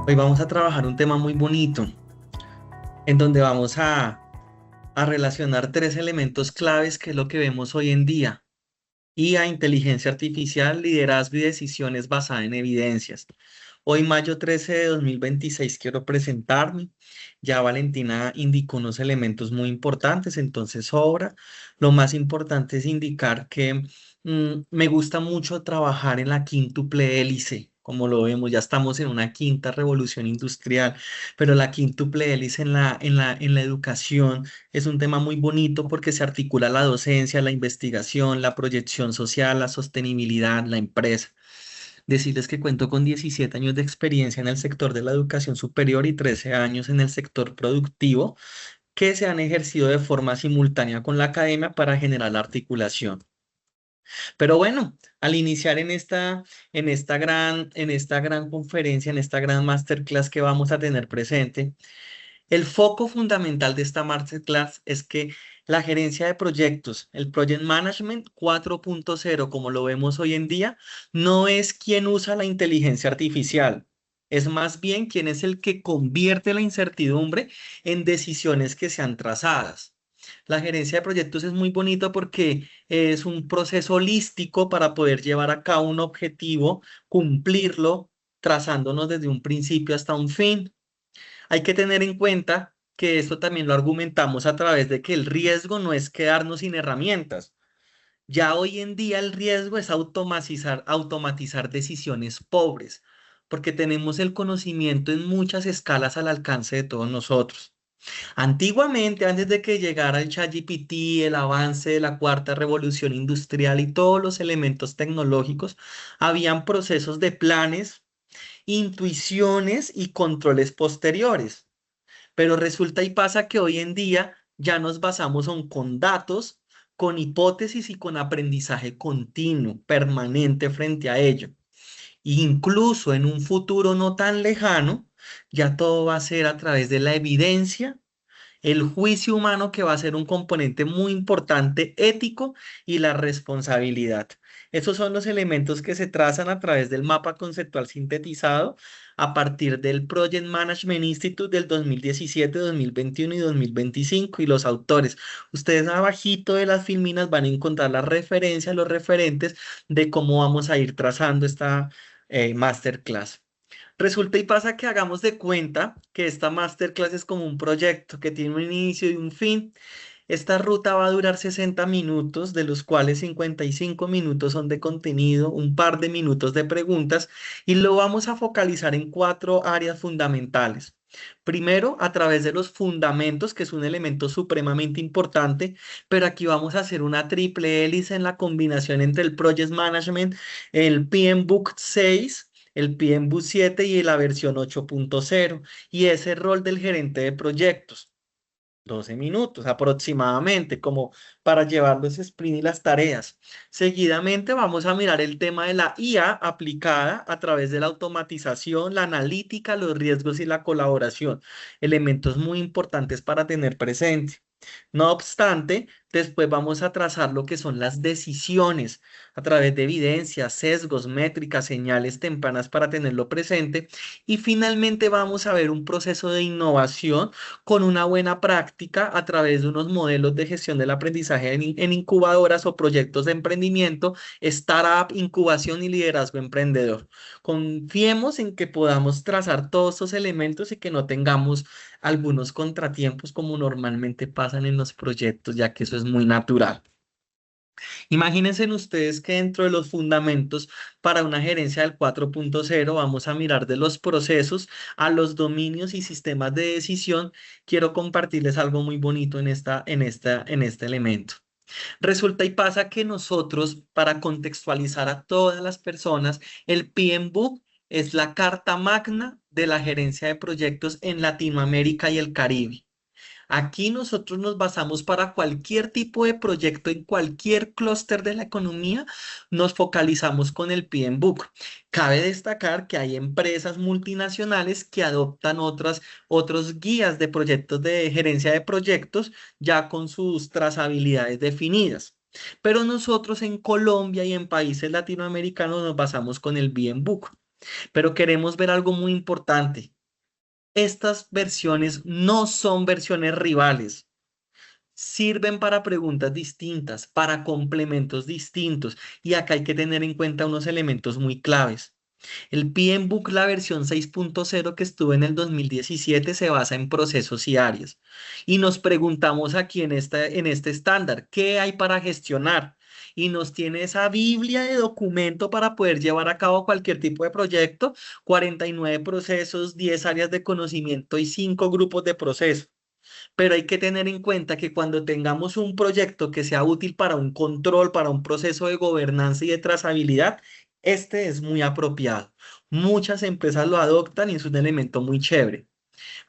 Hoy vamos a trabajar un tema muy bonito, en donde vamos a relacionar tres elementos claves que es lo que vemos hoy en día. IA, inteligencia artificial, liderazgo y decisiones basadas en evidencias. Hoy, mayo 13 de 2026, quiero presentarme. Ya Valentina indicó unos elementos muy importantes, entonces sobra. Lo más importante es indicar que me gusta mucho trabajar en la quíntuple hélice. Como lo vemos, ya estamos en una quinta revolución industrial, pero la quíntuple hélice en la educación es un tema muy bonito porque se articula la docencia, la investigación, la proyección social, la sostenibilidad, la empresa. Decirles que cuento con 17 años de experiencia en el sector de la educación superior y 13 años en el sector productivo que se han ejercido de forma simultánea con la academia para generar la articulación. Pero bueno, al iniciar en esta gran conferencia, en esta gran masterclass que vamos a tener presente, el foco fundamental de esta masterclass es que la gerencia de proyectos, el Project Management 4.0, como lo vemos hoy en día, no es quien usa la inteligencia artificial, es más bien quien es el que convierte la incertidumbre en decisiones que sean trazadas. La gerencia de proyectos es muy bonito porque es un proceso holístico para poder llevar a cabo un objetivo, cumplirlo, trazándonos desde un principio hasta un fin. Hay que tener en cuenta que esto también lo argumentamos a través de que el riesgo no es quedarnos sin herramientas. Ya hoy en día el riesgo es automatizar decisiones pobres, porque tenemos el conocimiento en muchas escalas al alcance de todos nosotros. Antiguamente, antes de que llegara el ChatGPT, el avance de la cuarta revolución industrial y todos los elementos tecnológicos, habían procesos de planes, intuiciones y controles posteriores. Pero resulta y pasa que hoy en día ya nos basamos con datos, con hipótesis y con aprendizaje continuo, permanente frente a ello. Incluso en un futuro no tan lejano, ya todo va a ser a través de la evidencia, el juicio humano que va a ser un componente muy importante ético y la responsabilidad. Esos son los elementos que se trazan a través del mapa conceptual sintetizado a partir del Project Management Institute del 2017, 2021 y 2025 y los autores. Ustedes abajito de las filminas van a encontrar las referencias, los referentes de cómo vamos a ir trazando esta masterclass. Resulta y pasa que hagamos de cuenta que esta masterclass es como un proyecto que tiene un inicio y un fin. Esta ruta va a durar 60 minutos, de los cuales 55 minutos son de contenido, un par de minutos de preguntas, y lo vamos a focalizar en cuatro áreas fundamentales. Primero, a través de los fundamentos, que es un elemento supremamente importante, pero aquí vamos a hacer una triple hélice en la combinación entre el Project Management, el PMBOK 6, el PMBOK 7 y la versión 8.0, y ese rol del gerente de proyectos. 12 minutos aproximadamente, como para llevar los sprints y las tareas. Seguidamente vamos a mirar el tema de la IA aplicada a través de la automatización, la analítica, los riesgos y la colaboración. Elementos muy importantes para tener presente. No obstante, después vamos a trazar lo que son las decisiones a través de evidencias, sesgos, métricas, señales tempranas para tenerlo presente. Y finalmente vamos a ver un proceso de innovación con una buena práctica a través de unos modelos de gestión del aprendizaje en incubadoras o proyectos de emprendimiento, startup, incubación y liderazgo emprendedor. Confiemos en que podamos trazar todos estos elementos y que no tengamos algunos contratiempos como normalmente pasan en los proyectos, ya que eso es muy natural. Imagínense ustedes que dentro de los fundamentos para una gerencia del 4.0 vamos a mirar de los procesos a los dominios y sistemas de decisión. Quiero compartirles algo muy bonito en este elemento. Resulta y pasa que nosotros, para contextualizar a todas las personas, el PMBOK es la carta magna de la gerencia de proyectos en Latinoamérica y el Caribe. Aquí nosotros nos basamos para cualquier tipo de proyecto en cualquier clúster de la economía, nos focalizamos con el PMBOK. Cabe destacar que hay empresas multinacionales que adoptan otros guías de proyectos de gerencia de proyectos ya con sus trazabilidades definidas. Pero nosotros en Colombia y en países latinoamericanos nos basamos con el PMBOK. Pero queremos ver algo muy importante. Estas versiones no son versiones rivales. Sirven para preguntas distintas, para complementos distintos. Y acá hay que tener en cuenta unos elementos muy claves. El PMBOK, la versión 6.0 que estuvo en el 2017, se basa en procesos y áreas. Y nos preguntamos aquí en este estándar, ¿qué hay para gestionar? Y nos tiene esa Biblia de documento para poder llevar a cabo cualquier tipo de proyecto, 49 procesos, 10 áreas de conocimiento y 5 grupos de procesos. Pero hay que tener en cuenta que cuando tengamos un proyecto que sea útil para un control, para un proceso de gobernanza y de trazabilidad, este es muy apropiado. Muchas empresas lo adoptan y es un elemento muy chévere.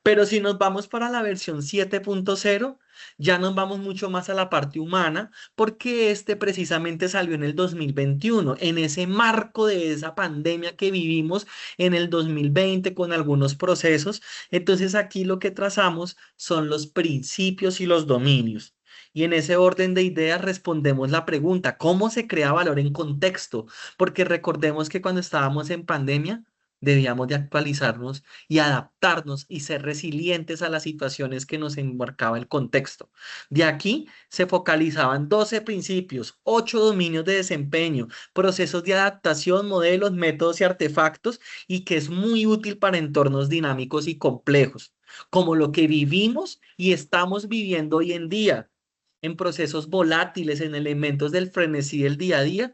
Pero si nos vamos para la versión 7.0, ya nos vamos mucho más a la parte humana, porque este precisamente salió en el 2021, en ese marco de esa pandemia que vivimos en el 2020 con algunos procesos. Entonces aquí lo que trazamos son los principios y los dominios. Y en ese orden de ideas respondemos la pregunta, ¿cómo se crea valor en contexto? Porque recordemos que cuando estábamos en pandemia, debíamos de actualizarnos y adaptarnos y ser resilientes a las situaciones que nos enmarcaba el contexto. De aquí se focalizaban 12 principios, 8 dominios de desempeño, procesos de adaptación, modelos, métodos y artefactos, y que es muy útil para entornos dinámicos y complejos, como lo que vivimos y estamos viviendo hoy en día, en procesos volátiles, en elementos del frenesí del día a día.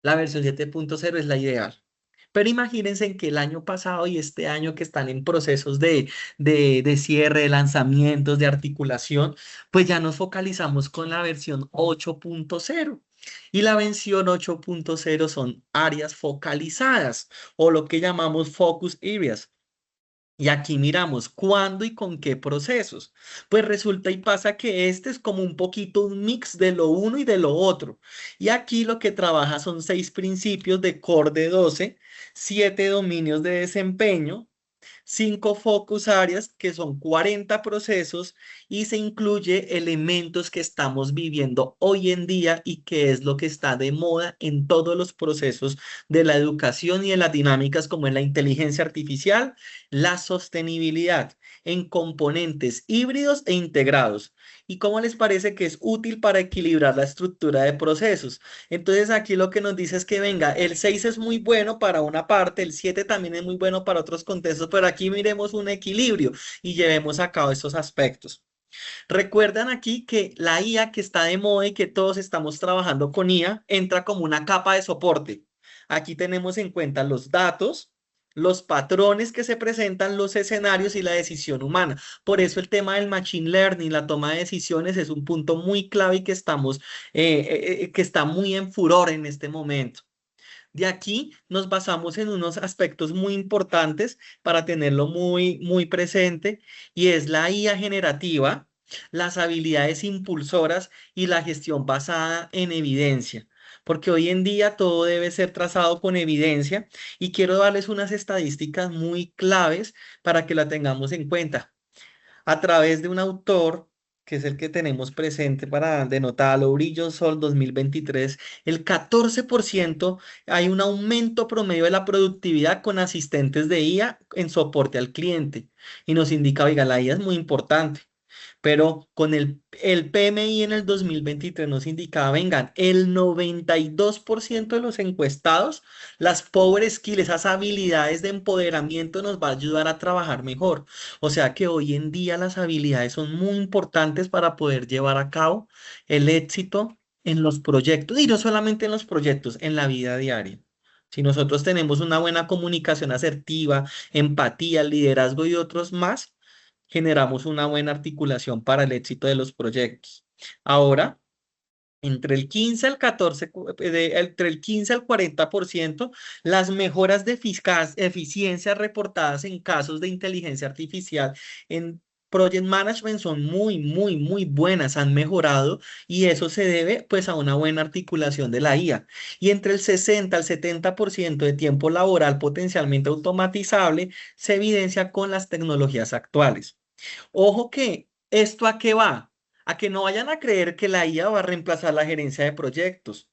La versión 7.0 es la ideal. Pero imagínense en que el año pasado y este año que están en procesos de cierre, de lanzamientos, de articulación, pues ya nos focalizamos con la versión 8.0. Y la versión 8.0 son áreas focalizadas o lo que llamamos focus areas. Y aquí miramos cuándo y con qué procesos. Pues resulta y pasa que este es como un poquito un mix de lo uno y de lo otro. Y aquí lo que trabaja son 6 principios de core de 12, 7 dominios de desempeño, 5 focus áreas que son 40 procesos y se incluye elementos que estamos viviendo hoy en día y que es lo que está de moda en todos los procesos de la educación y de las dinámicas como en la inteligencia artificial, la sostenibilidad en componentes híbridos e integrados. ¿Y cómo les parece que es útil para equilibrar la estructura de procesos? Entonces aquí lo que nos dice es que venga, el 6 es muy bueno para una parte, el 7 también es muy bueno para otros contextos, pero aquí miremos un equilibrio y llevemos a cabo estos aspectos. Recuerdan aquí que la IA que está de moda y que todos estamos trabajando con IA entra como una capa de soporte. Aquí tenemos en cuenta los datos, los patrones que se presentan, los escenarios y la decisión humana. Por eso el tema del machine learning, la toma de decisiones es un punto muy clave y que que está muy en furor en este momento. De aquí nos basamos en unos aspectos muy importantes para tenerlo muy presente y es la IA generativa, las habilidades impulsoras y la gestión basada en evidencia. Porque hoy en día todo debe ser trazado con evidencia y quiero darles unas estadísticas muy claves para que la tengamos en cuenta a través de un autor, que es el que tenemos presente para denotarlo, Brillo Sol 2023, el 14% hay un aumento promedio de la productividad con asistentes de IA en soporte al cliente. Y nos indica, oiga, la IA es muy importante. Pero con el PMI en el 2023 nos indicaba, vengan, el 92% de los encuestados, las power skills, esas habilidades de empoderamiento nos va a ayudar a trabajar mejor. O sea que hoy en día las habilidades son muy importantes para poder llevar a cabo el éxito en los proyectos y no solamente en los proyectos, en la vida diaria. Si nosotros tenemos una buena comunicación asertiva, empatía, liderazgo y otros más, generamos una buena articulación para el éxito de los proyectos. Ahora, entre el 15 al 14, entre el 15 al 40%, las mejoras de eficiencia reportadas en casos de inteligencia artificial en Project Management son muy buenas, han mejorado y eso se debe pues a una buena articulación de la IA. Y entre el 60 al 70% de tiempo laboral potencialmente automatizable se evidencia con las tecnologías actuales. Ojo que esto a qué va, a que no vayan a creer que la IA va a reemplazar la gerencia de proyectos.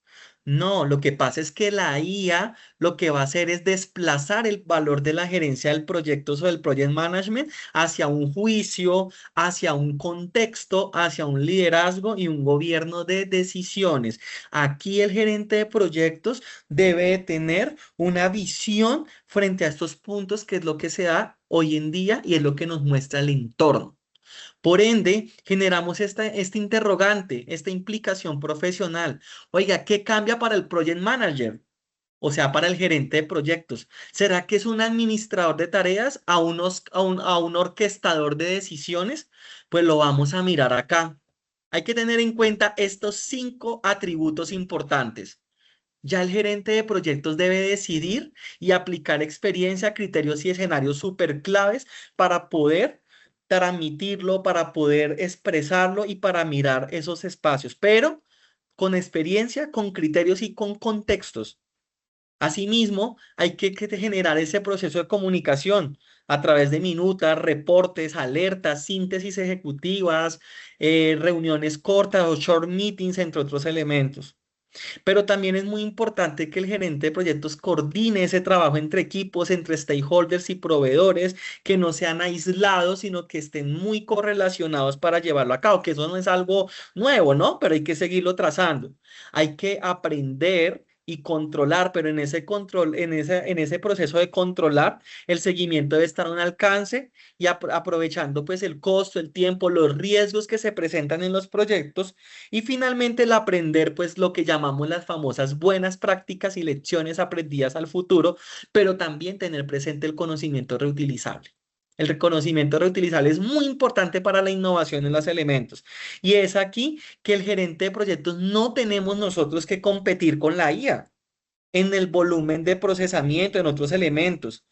No, lo que pasa es que la IA lo que va a hacer es desplazar el valor de la gerencia del proyecto o del project management hacia un juicio, hacia un contexto, hacia un liderazgo y un gobierno de decisiones. Aquí el gerente de proyectos debe tener una visión frente a estos puntos, que es lo que se da hoy en día y es lo que nos muestra el entorno. Por ende, generamos este interrogante, esta implicación profesional. Oiga, ¿qué cambia para el project manager? O sea, para el gerente de proyectos. ¿Será que es un administrador de tareas a un orquestador de decisiones? Pues lo vamos a mirar acá. Hay que tener en cuenta estos 5 atributos importantes. Ya el gerente de proyectos debe decidir y aplicar experiencia, criterios y escenarios súper claves para poder transmitirlo, para poder expresarlo y para mirar esos espacios, pero con experiencia, con criterios y con contextos. Asimismo, hay que generar ese proceso de comunicación a través de minutas, reportes, alertas, síntesis ejecutivas, reuniones cortas o short meetings, entre otros elementos. Pero también es muy importante que el gerente de proyectos coordine ese trabajo entre equipos, entre stakeholders y proveedores, que no sean aislados, sino que estén muy correlacionados para llevarlo a cabo, que eso no es algo nuevo, ¿no? Pero hay que seguirlo trazando. Hay que aprender y controlar, pero en ese control, en ese proceso de controlar, el seguimiento debe estar a un alcance y aprovechando pues el costo, el tiempo, los riesgos que se presentan en los proyectos y finalmente el aprender, pues lo que llamamos las famosas buenas prácticas y lecciones aprendidas al futuro, pero también tener presente el conocimiento reutilizable. El reconocimiento reutilizable es muy importante para la innovación en los elementos. Y es aquí que el gerente de proyectos no tenemos nosotros que competir con la IA en el volumen de procesamiento, en otros elementos.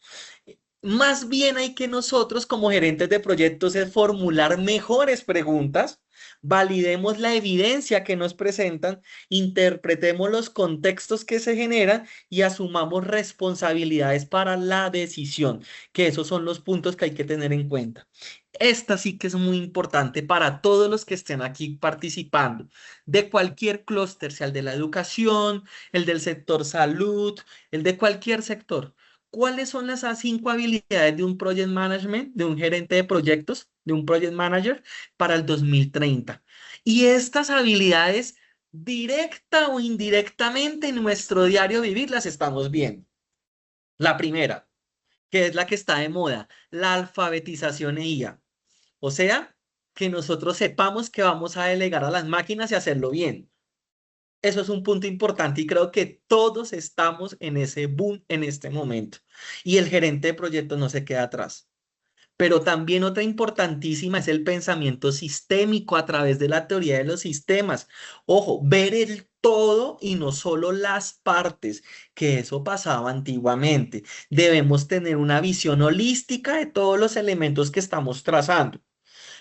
Más bien hay que nosotros como gerentes de proyectos es formular mejores preguntas, validemos la evidencia que nos presentan, interpretemos los contextos que se generan y asumamos responsabilidades para la decisión, que esos son los puntos que hay que tener en cuenta. Esta sí que es muy importante para todos los que estén aquí participando, de cualquier clúster, sea el de la educación, el del sector salud, el de cualquier sector. ¿Cuáles son las 5 habilidades de un project management, de un gerente de proyectos, de un project manager para el 2030? Y estas habilidades, directa o indirectamente en nuestro diario vivir, las estamos viendo. La primera, que es la que está de moda, la alfabetización e IA. O sea, que nosotros sepamos que vamos a delegar a las máquinas y hacerlo bien. Eso es un punto importante y creo que todos estamos en ese boom en este momento. Y el gerente de proyectos no se queda atrás. Pero también otra importantísima es el pensamiento sistémico a través de la teoría de los sistemas. Ojo, ver el todo y no solo las partes, que eso pasaba antiguamente. Debemos tener una visión holística de todos los elementos que estamos trazando.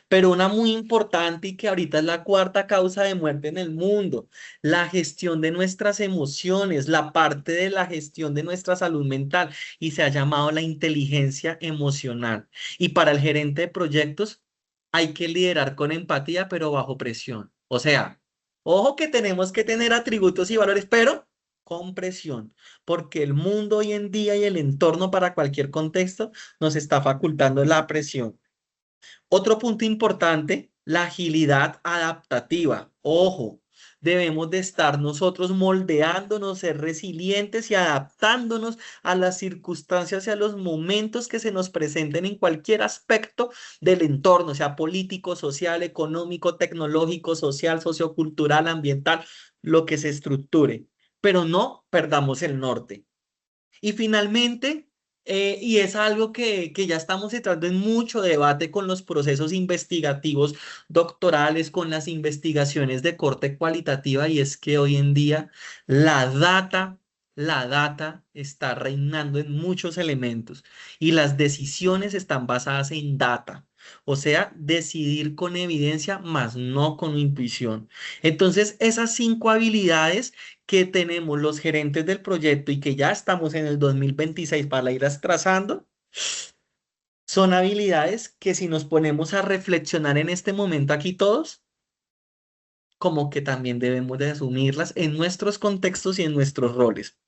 Pero una muy importante y que ahorita es la cuarta causa de muerte en el mundo, la gestión de nuestras emociones, la parte de la gestión de nuestra salud mental y se ha llamado la inteligencia emocional. Y para el gerente de proyectos hay que liderar con empatía, pero bajo presión. O sea, ojo que tenemos que tener atributos y valores, pero con presión, porque el mundo hoy en día y el entorno para cualquier contexto nos está facultando la presión. Otro punto importante, la agilidad adaptativa. Ojo, debemos de estar nosotros moldeándonos, ser resilientes y adaptándonos a las circunstancias y a los momentos que se nos presenten en cualquier aspecto del entorno, sea político, social, económico, tecnológico, social, sociocultural, ambiental, lo que se estructure. Pero no perdamos el norte. Y finalmente, y es algo que ya estamos entrando en mucho debate con los procesos investigativos doctorales, con las investigaciones de corte cualitativa, y es que hoy en día la data, la data está reinando en muchos elementos y las decisiones están basadas en data. O sea, decidir con evidencia, más no con intuición. Entonces, esas 5 habilidades que tenemos los gerentes del proyecto y que ya estamos en el 2026 para irlas trazando, son habilidades que si nos ponemos a reflexionar en este momento aquí todos, como que también debemos de asumirlas en nuestros contextos y en nuestros roles.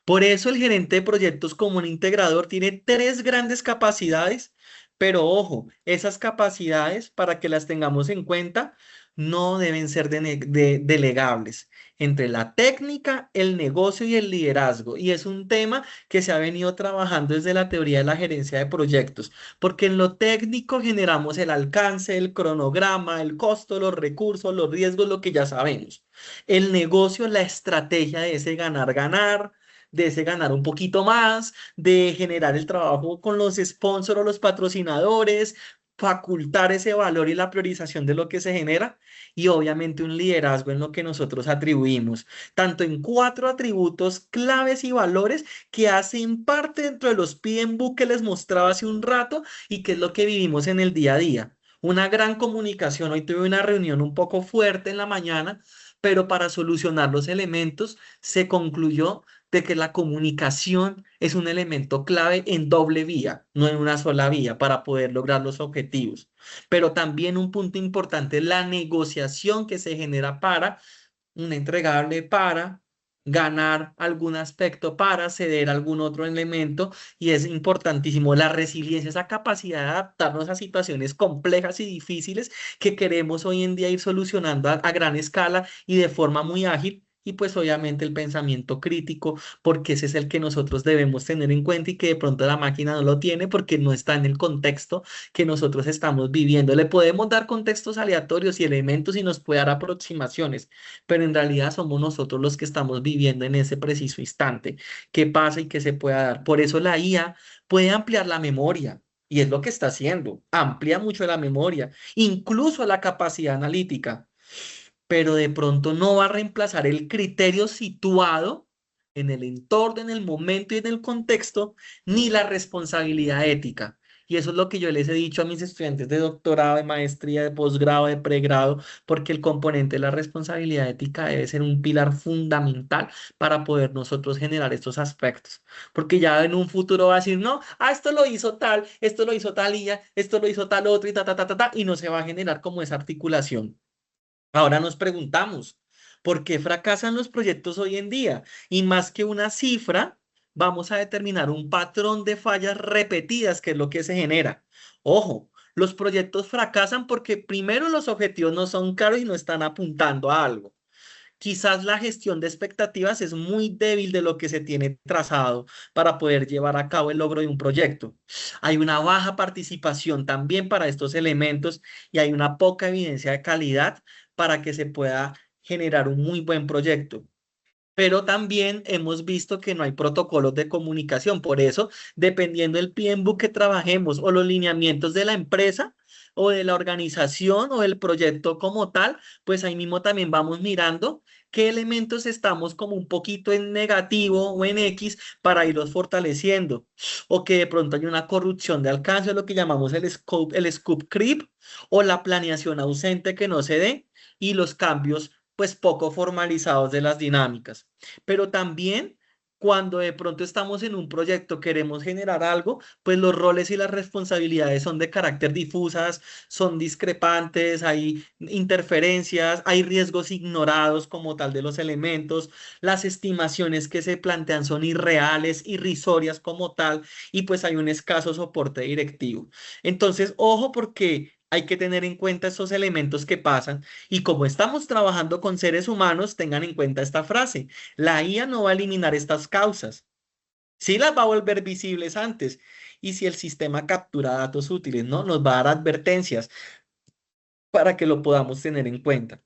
Por eso el gerente de proyectos como un integrador tiene tres grandes capacidades, pero ojo, esas capacidades, para que las tengamos en cuenta, no deben ser delegables entre la técnica, el negocio y el liderazgo. Y es un tema que se ha venido trabajando desde la teoría de la gerencia de proyectos, porque en lo técnico generamos el alcance, el cronograma, el costo, los recursos, los riesgos, lo que ya sabemos. El negocio, la estrategia de ese ganar-ganar, de ese ganar un poquito más, de generar el trabajo con los sponsors o los patrocinadores, facultar ese valor y la priorización de lo que se genera y obviamente un liderazgo en lo que nosotros atribuimos, tanto en cuatro atributos claves y valores que hacen parte dentro de los PMBOK que les mostraba hace un rato y que es lo que vivimos en el día a día. Una gran comunicación. Hoy tuve una reunión un poco fuerte en la mañana, pero para solucionar los elementos se concluyó de que la comunicación es un elemento clave en doble vía, no en una sola vía, para poder lograr los objetivos. Pero también un punto importante es la negociación que se genera para un entregable, para ganar algún aspecto, para ceder algún otro elemento. Y es importantísimo la resiliencia, esa capacidad de adaptarnos a situaciones complejas y difíciles que queremos hoy en día ir solucionando a gran escala y de forma muy ágil. Y pues obviamente el pensamiento crítico, porque ese es el que nosotros debemos tener en cuenta y que de pronto la máquina no lo tiene porque no está en el contexto que nosotros estamos viviendo. Le podemos dar contextos aleatorios y elementos y nos puede dar aproximaciones, pero en realidad somos nosotros los que estamos viviendo en ese preciso instante qué pasa y qué se pueda dar. Por eso la IA puede ampliar la memoria. Y es lo que está haciendo, amplía mucho la memoria, incluso la capacidad analítica, pero de pronto no va a reemplazar el criterio situado en el entorno, en el momento y en el contexto, ni la responsabilidad ética. Y eso es lo que yo les he dicho a mis estudiantes de doctorado, de maestría, de posgrado, de pregrado, porque el componente de la responsabilidad ética debe ser un pilar fundamental para poder nosotros generar estos aspectos. Porque ya en un futuro va a decir, no, esto lo hizo tal, esto lo hizo tal IA, esto lo hizo tal otro y ta, ta, ta, ta, ta, y no se va a generar como esa articulación. Ahora nos preguntamos, ¿por qué fracasan los proyectos hoy en día? Y más que una cifra, vamos a determinar un patrón de fallas repetidas, que es lo que se genera. Ojo, los proyectos fracasan porque primero los objetivos no son claros y no están apuntando a algo. Quizás la gestión de expectativas es muy débil de lo que se tiene trazado para poder llevar a cabo el logro de un proyecto. Hay una baja participación también para estos elementos y hay una poca evidencia de calidad para que se pueda generar un muy buen proyecto. Pero también hemos visto que no hay protocolos de comunicación. Por eso, dependiendo del PMBOK que trabajemos o los lineamientos de la empresa o de la organización o del proyecto como tal, pues ahí mismo también vamos mirando qué elementos estamos como un poquito en negativo o en X para irlos fortaleciendo. O que de pronto hay una corrupción de alcance, lo que llamamos el scope creep o la planeación ausente que no se dé y los cambios pues poco formalizados de las dinámicas. Pero también cuando de pronto estamos en un proyecto, queremos generar algo, pues los roles y las responsabilidades son de carácter difusas, son discrepantes, hay interferencias, hay riesgos ignorados como tal de los elementos, las estimaciones que se plantean son irreales, irrisorias como tal, y pues hay un escaso soporte directivo. Entonces, ojo porque hay que tener en cuenta esos elementos que pasan y como estamos trabajando con seres humanos, tengan en cuenta esta frase. La IA no va a eliminar estas causas. Sí las va a volver visibles antes. Y si el sistema captura datos útiles, ¿no? Nos va a dar advertencias para que lo podamos tener en cuenta.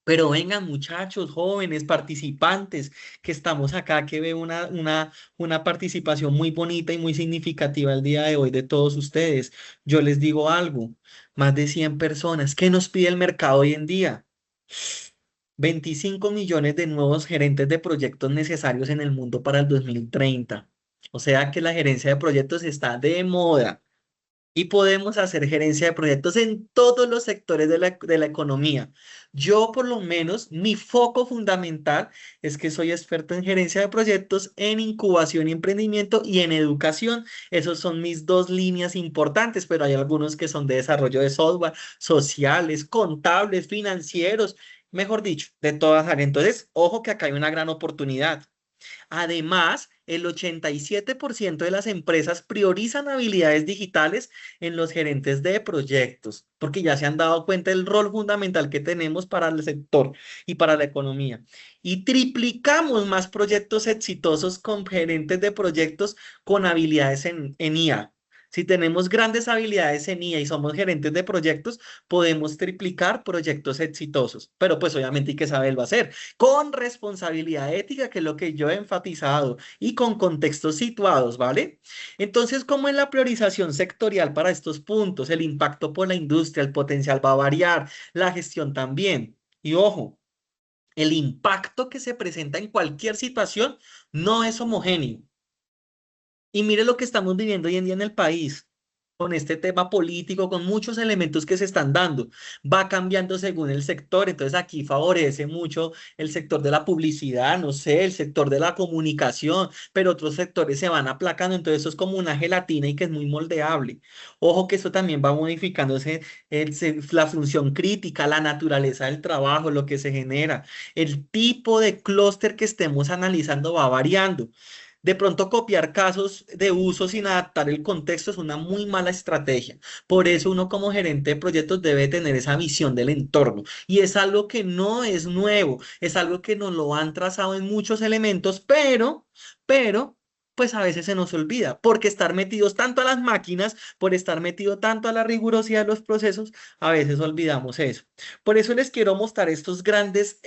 Pero vengan, muchachos, jóvenes, participantes, que estamos acá, que veo una participación muy bonita y muy significativa el día de hoy de todos ustedes. Yo les digo algo, más de 100 personas. ¿Qué nos pide el mercado hoy en día? 25 millones de nuevos gerentes de proyectos necesarios en el mundo para el 2030. O sea que la gerencia de proyectos está de moda y podemos hacer gerencia de proyectos en todos los sectores de la economía. Yo, por lo menos, mi foco fundamental es que soy experto en gerencia de proyectos, en incubación y emprendimiento y en educación. Esos son mis dos líneas importantes, pero hay algunos que son de desarrollo de software, sociales, contables, financieros. mejor dicho, de todas áreas. Entonces, ojo que acá hay una gran oportunidad. Además, el 87% de las empresas priorizan habilidades digitales en los gerentes de proyectos, porque ya se han dado cuenta del rol fundamental que tenemos para el sector y para la economía. Y triplicamos más proyectos exitosos con gerentes de proyectos con habilidades en IA. Si tenemos grandes habilidades en IA y somos gerentes de proyectos, podemos triplicar proyectos exitosos. Pero pues obviamente hay que saberlo hacer con responsabilidad ética, que es lo que yo he enfatizado, y con contextos situados, ¿vale? Entonces, ¿cómo es la priorización sectorial para estos puntos? El impacto por la industria, el potencial va a variar, la gestión también. Y ojo, el impacto que se presenta en cualquier situación no es homogéneo. Y mire lo que estamos viviendo hoy en día en el país, con este tema político, con muchos elementos que se están dando. Va cambiando según el sector, entonces aquí favorece mucho el sector de la publicidad, no sé, el sector de la comunicación, pero otros sectores se van aplacando, entonces eso es como una gelatina y que es muy moldeable. Ojo que eso también va modificándose la función crítica, la naturaleza del trabajo, lo que se genera, el tipo de clúster que estemos analizando va variando. De pronto copiar casos de uso sin adaptar el contexto es una muy mala estrategia. Por eso uno como gerente de proyectos debe tener esa visión del entorno. Y es algo que no es nuevo, es algo que nos lo han trazado en muchos elementos, pero, pues a veces se nos olvida, porque estar metidos tanto a las máquinas, por estar metido tanto a la rigurosidad de los procesos, a veces olvidamos eso. Por eso les quiero mostrar estos grandes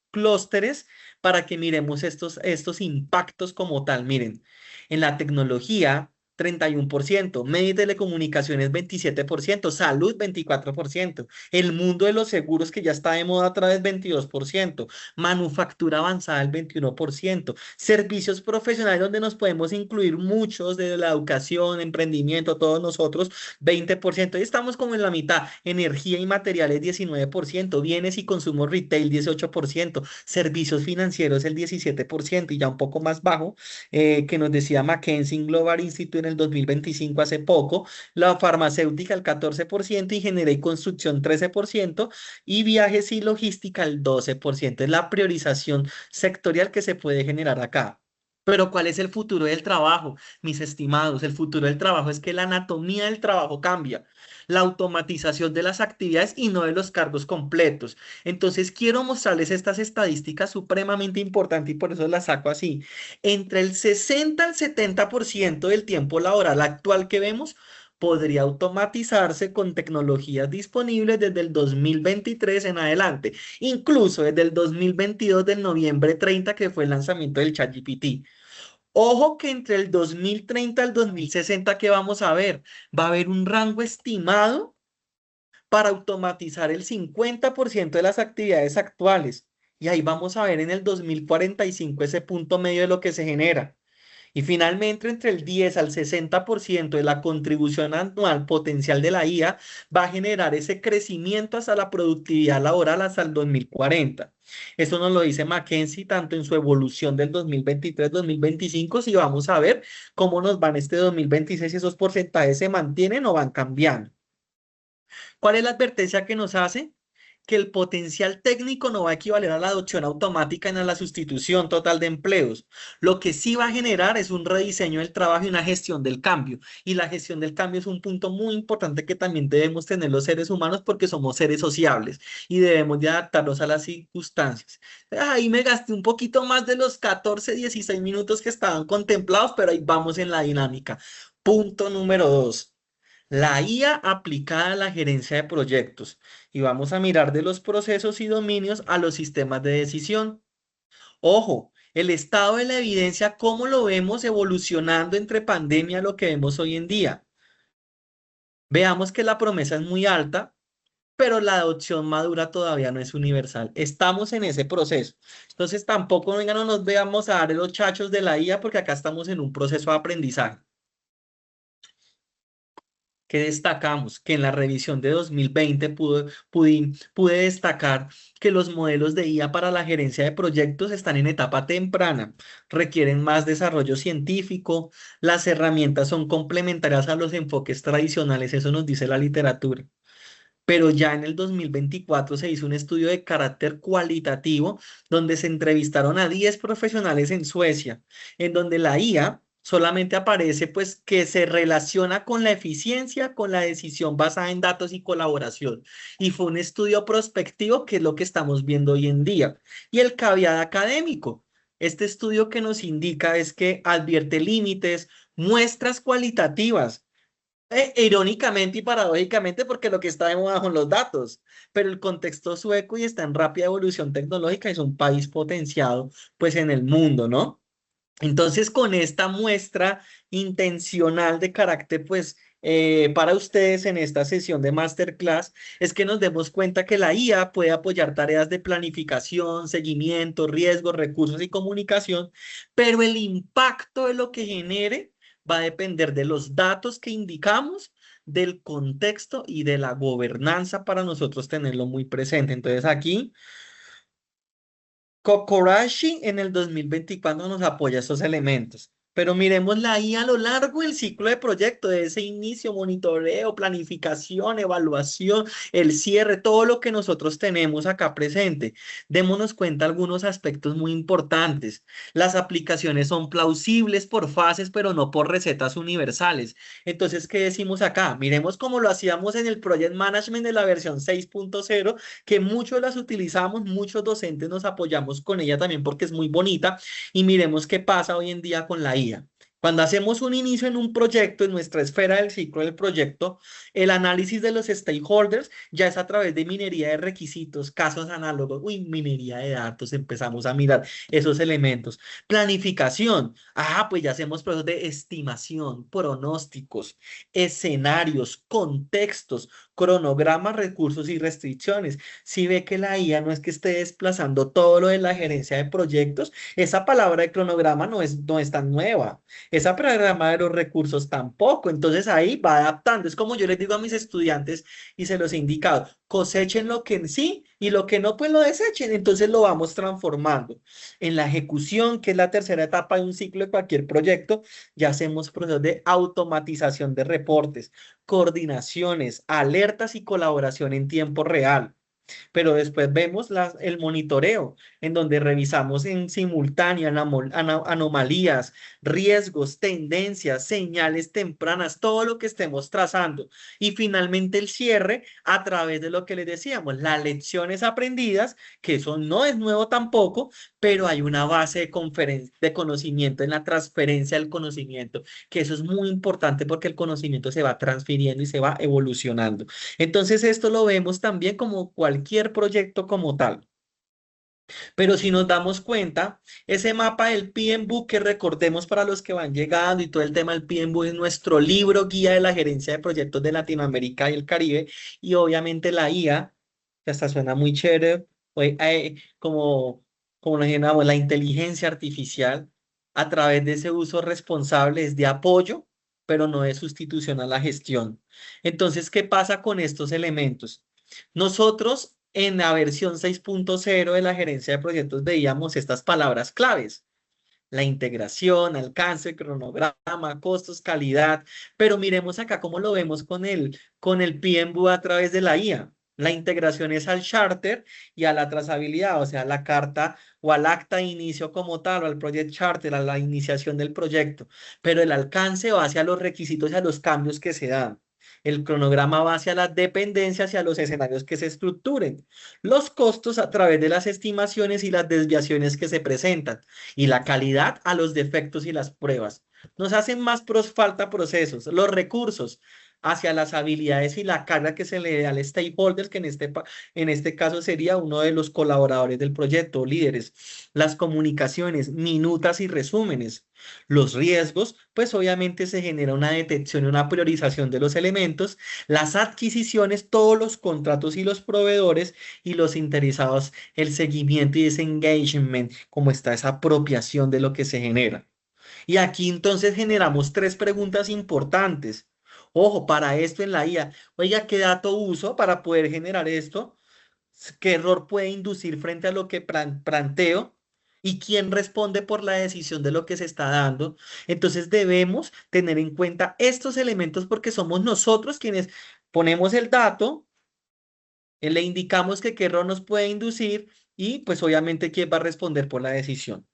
clústeres para que miremos estos impactos como tal. Miren, en la tecnología, 31%, medio y telecomunicaciones, 27%, salud, 24%, el mundo de los seguros que ya está de moda otra vez, 22%, manufactura avanzada, el 21%, servicios profesionales donde nos podemos incluir muchos de la educación, emprendimiento, todos nosotros, 20%, y estamos como en la mitad, energía y materiales, 19%, bienes y consumo retail, 18%, servicios financieros el 17% y ya un poco más bajo, que nos decía McKinsey Global Institute en el 2025 hace poco, la farmacéutica el 14%, ingeniería y construcción 13% y viajes y logística el 12%. Es la priorización sectorial que se puede generar acá. Pero ¿cuál es el futuro del trabajo, mis estimados? El futuro del trabajo es que la anatomía del trabajo cambia, la automatización de las actividades y no de los cargos completos. Entonces, quiero mostrarles estas estadísticas supremamente importantes y por eso las saco así. Entre el 60 al 70% del tiempo laboral actual que vemos podría automatizarse con tecnologías disponibles desde el 2023 en adelante, incluso desde el 2022 del noviembre 30 que fue el lanzamiento del ChatGPT. Ojo que entre el 2030 al 2060, ¿qué vamos a ver? Va a haber un rango estimado para automatizar el 50% de las actividades actuales. Y ahí vamos a ver en el 2045 ese punto medio de lo que se genera. Y finalmente, entre el 10 al 60% de la contribución anual potencial de la IA va a generar ese crecimiento hasta la productividad laboral hasta el 2040. Eso nos lo dice McKinsey tanto en su evolución del 2023-2025, si vamos a ver cómo nos van este 2026, si esos porcentajes se mantienen o van cambiando. ¿Cuál es la advertencia que nos hace? Que el potencial técnico no va a equivaler a la adopción automática ni a la sustitución total de empleos. Lo que sí va a generar es un rediseño del trabajo y una gestión del cambio. Y la gestión del cambio es un punto muy importante que también debemos tener los seres humanos porque somos seres sociables y debemos de adaptarnos a las circunstancias. Ahí me gasté un poquito más de los 14, 16 minutos que estaban contemplados, pero ahí vamos en la dinámica. Punto número 2. La IA aplicada a la gerencia de proyectos. Y vamos a mirar de los procesos y dominios a los sistemas de decisión. Ojo, el estado de la evidencia, cómo lo vemos evolucionando entre pandemia a lo que vemos hoy en día. Veamos que la promesa es muy alta, pero la adopción madura todavía no es universal. Estamos en ese proceso. Entonces tampoco vengan, no nos veamos a dar los chachos de la IA porque acá estamos en un proceso de aprendizaje. ¿Qué destacamos? Que en la revisión de 2020 pude destacar que los modelos de IA para la gerencia de proyectos están en etapa temprana, requieren más desarrollo científico, las herramientas son complementarias a los enfoques tradicionales, eso nos dice la literatura. pero ya en el 2024 se hizo un estudio de carácter cualitativo donde se entrevistaron a 10 profesionales en Suecia, en donde la IA solamente aparece pues que se relaciona con la eficiencia, con la decisión basada en datos y colaboración. Y fue un estudio prospectivo que es lo que estamos viendo hoy en día. Y el caveat académico. Este estudio que nos indica es que advierte límites, muestras cualitativas, irónicamente y paradójicamente, porque lo que está de moda son los datos, pero el contexto sueco y está en rápida evolución tecnológica, es un país potenciado pues en el mundo, ¿no? Entonces, con esta muestra intencional de carácter, pues, para ustedes en esta sesión de masterclass, es que nos demos cuenta que la IA puede apoyar tareas de planificación, seguimiento, riesgos, recursos y comunicación, pero el impacto de lo que genere va a depender de los datos que indicamos, del contexto y de la gobernanza para nosotros tenerlo muy presente. Entonces, aquí Kokorashi en el 2024 nos apoya estos elementos, pero miremos la IA a lo largo del ciclo de proyecto, de ese inicio, monitoreo, planificación, evaluación, el cierre, todo lo que nosotros tenemos acá presente. Démonos cuenta algunos aspectos muy importantes. Las aplicaciones son plausibles por fases, pero no por recetas universales. Entonces, ¿qué decimos acá? Miremos cómo lo hacíamos en el Project Management de la versión 6.0, que muchos las utilizamos, muchos docentes nos apoyamos con ella también porque es muy bonita, y miremos qué pasa hoy en día con la IA. Cuando hacemos un inicio en un proyecto, en nuestra esfera del ciclo del proyecto, el análisis de los stakeholders ya es a través de minería de requisitos, casos análogos, uy, minería de datos, empezamos a mirar esos elementos. Planificación, pues ya hacemos procesos de estimación, pronósticos, escenarios, contextos, cronogramas, recursos y restricciones. Si ve que la IA no es que esté desplazando todo lo de la gerencia de proyectos, esa palabra de cronograma no es tan nueva. Esa programa de los recursos tampoco. Entonces ahí va adaptando. Es como yo les digo a mis estudiantes y se los he indicado, cosechen lo que sí y lo que no, pues lo desechen. Entonces lo vamos transformando. En la ejecución, que es la tercera etapa de un ciclo de cualquier proyecto, ya hacemos procesos de automatización de reportes, coordinaciones, alertas y colaboración en tiempo real. Pero después vemos el monitoreo, en donde revisamos en simultánea anomalías, riesgos, tendencias, señales tempranas, todo lo que estemos trazando. Y finalmente el cierre a través de lo que les decíamos, las lecciones aprendidas, que eso no es nuevo tampoco, pero hay una base de conocimiento en la transferencia del conocimiento, que eso es muy importante porque el conocimiento se va transfiriendo y se va evolucionando. Entonces, esto lo vemos también como cualquier proyecto como tal. Pero si nos damos cuenta, ese mapa del PMBOK que recordemos para los que van llegando y todo el tema del PMBOK es nuestro libro guía de la gerencia de proyectos de Latinoamérica y el Caribe, y obviamente la IA, que hasta suena muy chévere, como lo llamamos, la inteligencia artificial, a través de ese uso responsable es de apoyo, pero no de sustitución a la gestión. Entonces, ¿qué pasa con estos elementos? Nosotros en la versión 6.0 de la gerencia de proyectos veíamos estas palabras claves: la integración, alcance, cronograma, costos, calidad, pero miremos acá cómo lo vemos con el PMBOK a través de la IA. La integración es al charter y a la trazabilidad, o sea, a la carta o al acta de inicio como tal, o al project charter, a la iniciación del proyecto, pero el alcance va hacia los requisitos y a los cambios que se dan. El cronograma va hacia las dependencias y a los escenarios que se estructuren. Los costos a través de las estimaciones y las desviaciones que se presentan, y la calidad a los defectos y las pruebas. Nos hacen más falta procesos, los recursos hacia las habilidades y la carga que se le da al stakeholder, que en este caso sería uno de los colaboradores del proyecto, líderes, las comunicaciones, minutas y resúmenes. Los riesgos, pues obviamente se genera una detección y una priorización de los elementos, las adquisiciones, todos los contratos y los proveedores, y los interesados, el seguimiento y ese engagement, como está esa apropiación de lo que se genera. Y aquí entonces generamos tres preguntas importantes. Ojo, para esto en la IA, oiga, ¿qué dato uso para poder generar esto? ¿Qué error puede inducir frente a lo que planteo? ¿Y quién responde por la decisión de lo que se está dando? Entonces debemos tener en cuenta estos elementos porque somos nosotros quienes ponemos el dato, Le indicamos que qué error nos puede inducir y pues obviamente quién va a responder por la decisión.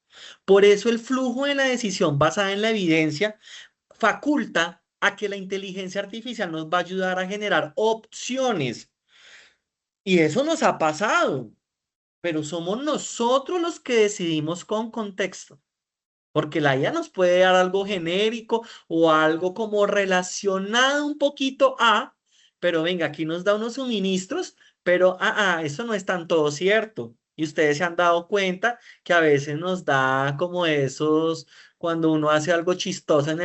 Por eso el flujo de la decisión basada en la evidencia faculta a que la inteligencia artificial nos va a ayudar a generar opciones. Y eso nos ha pasado, pero somos nosotros los que decidimos con contexto. Porque la IA nos puede dar algo genérico o algo como relacionado un poquito a, pero venga, aquí nos da unos suministros, pero eso no es tan todo cierto. Y ustedes se han dado cuenta que a veces nos da como esos, cuando uno hace algo chistoso en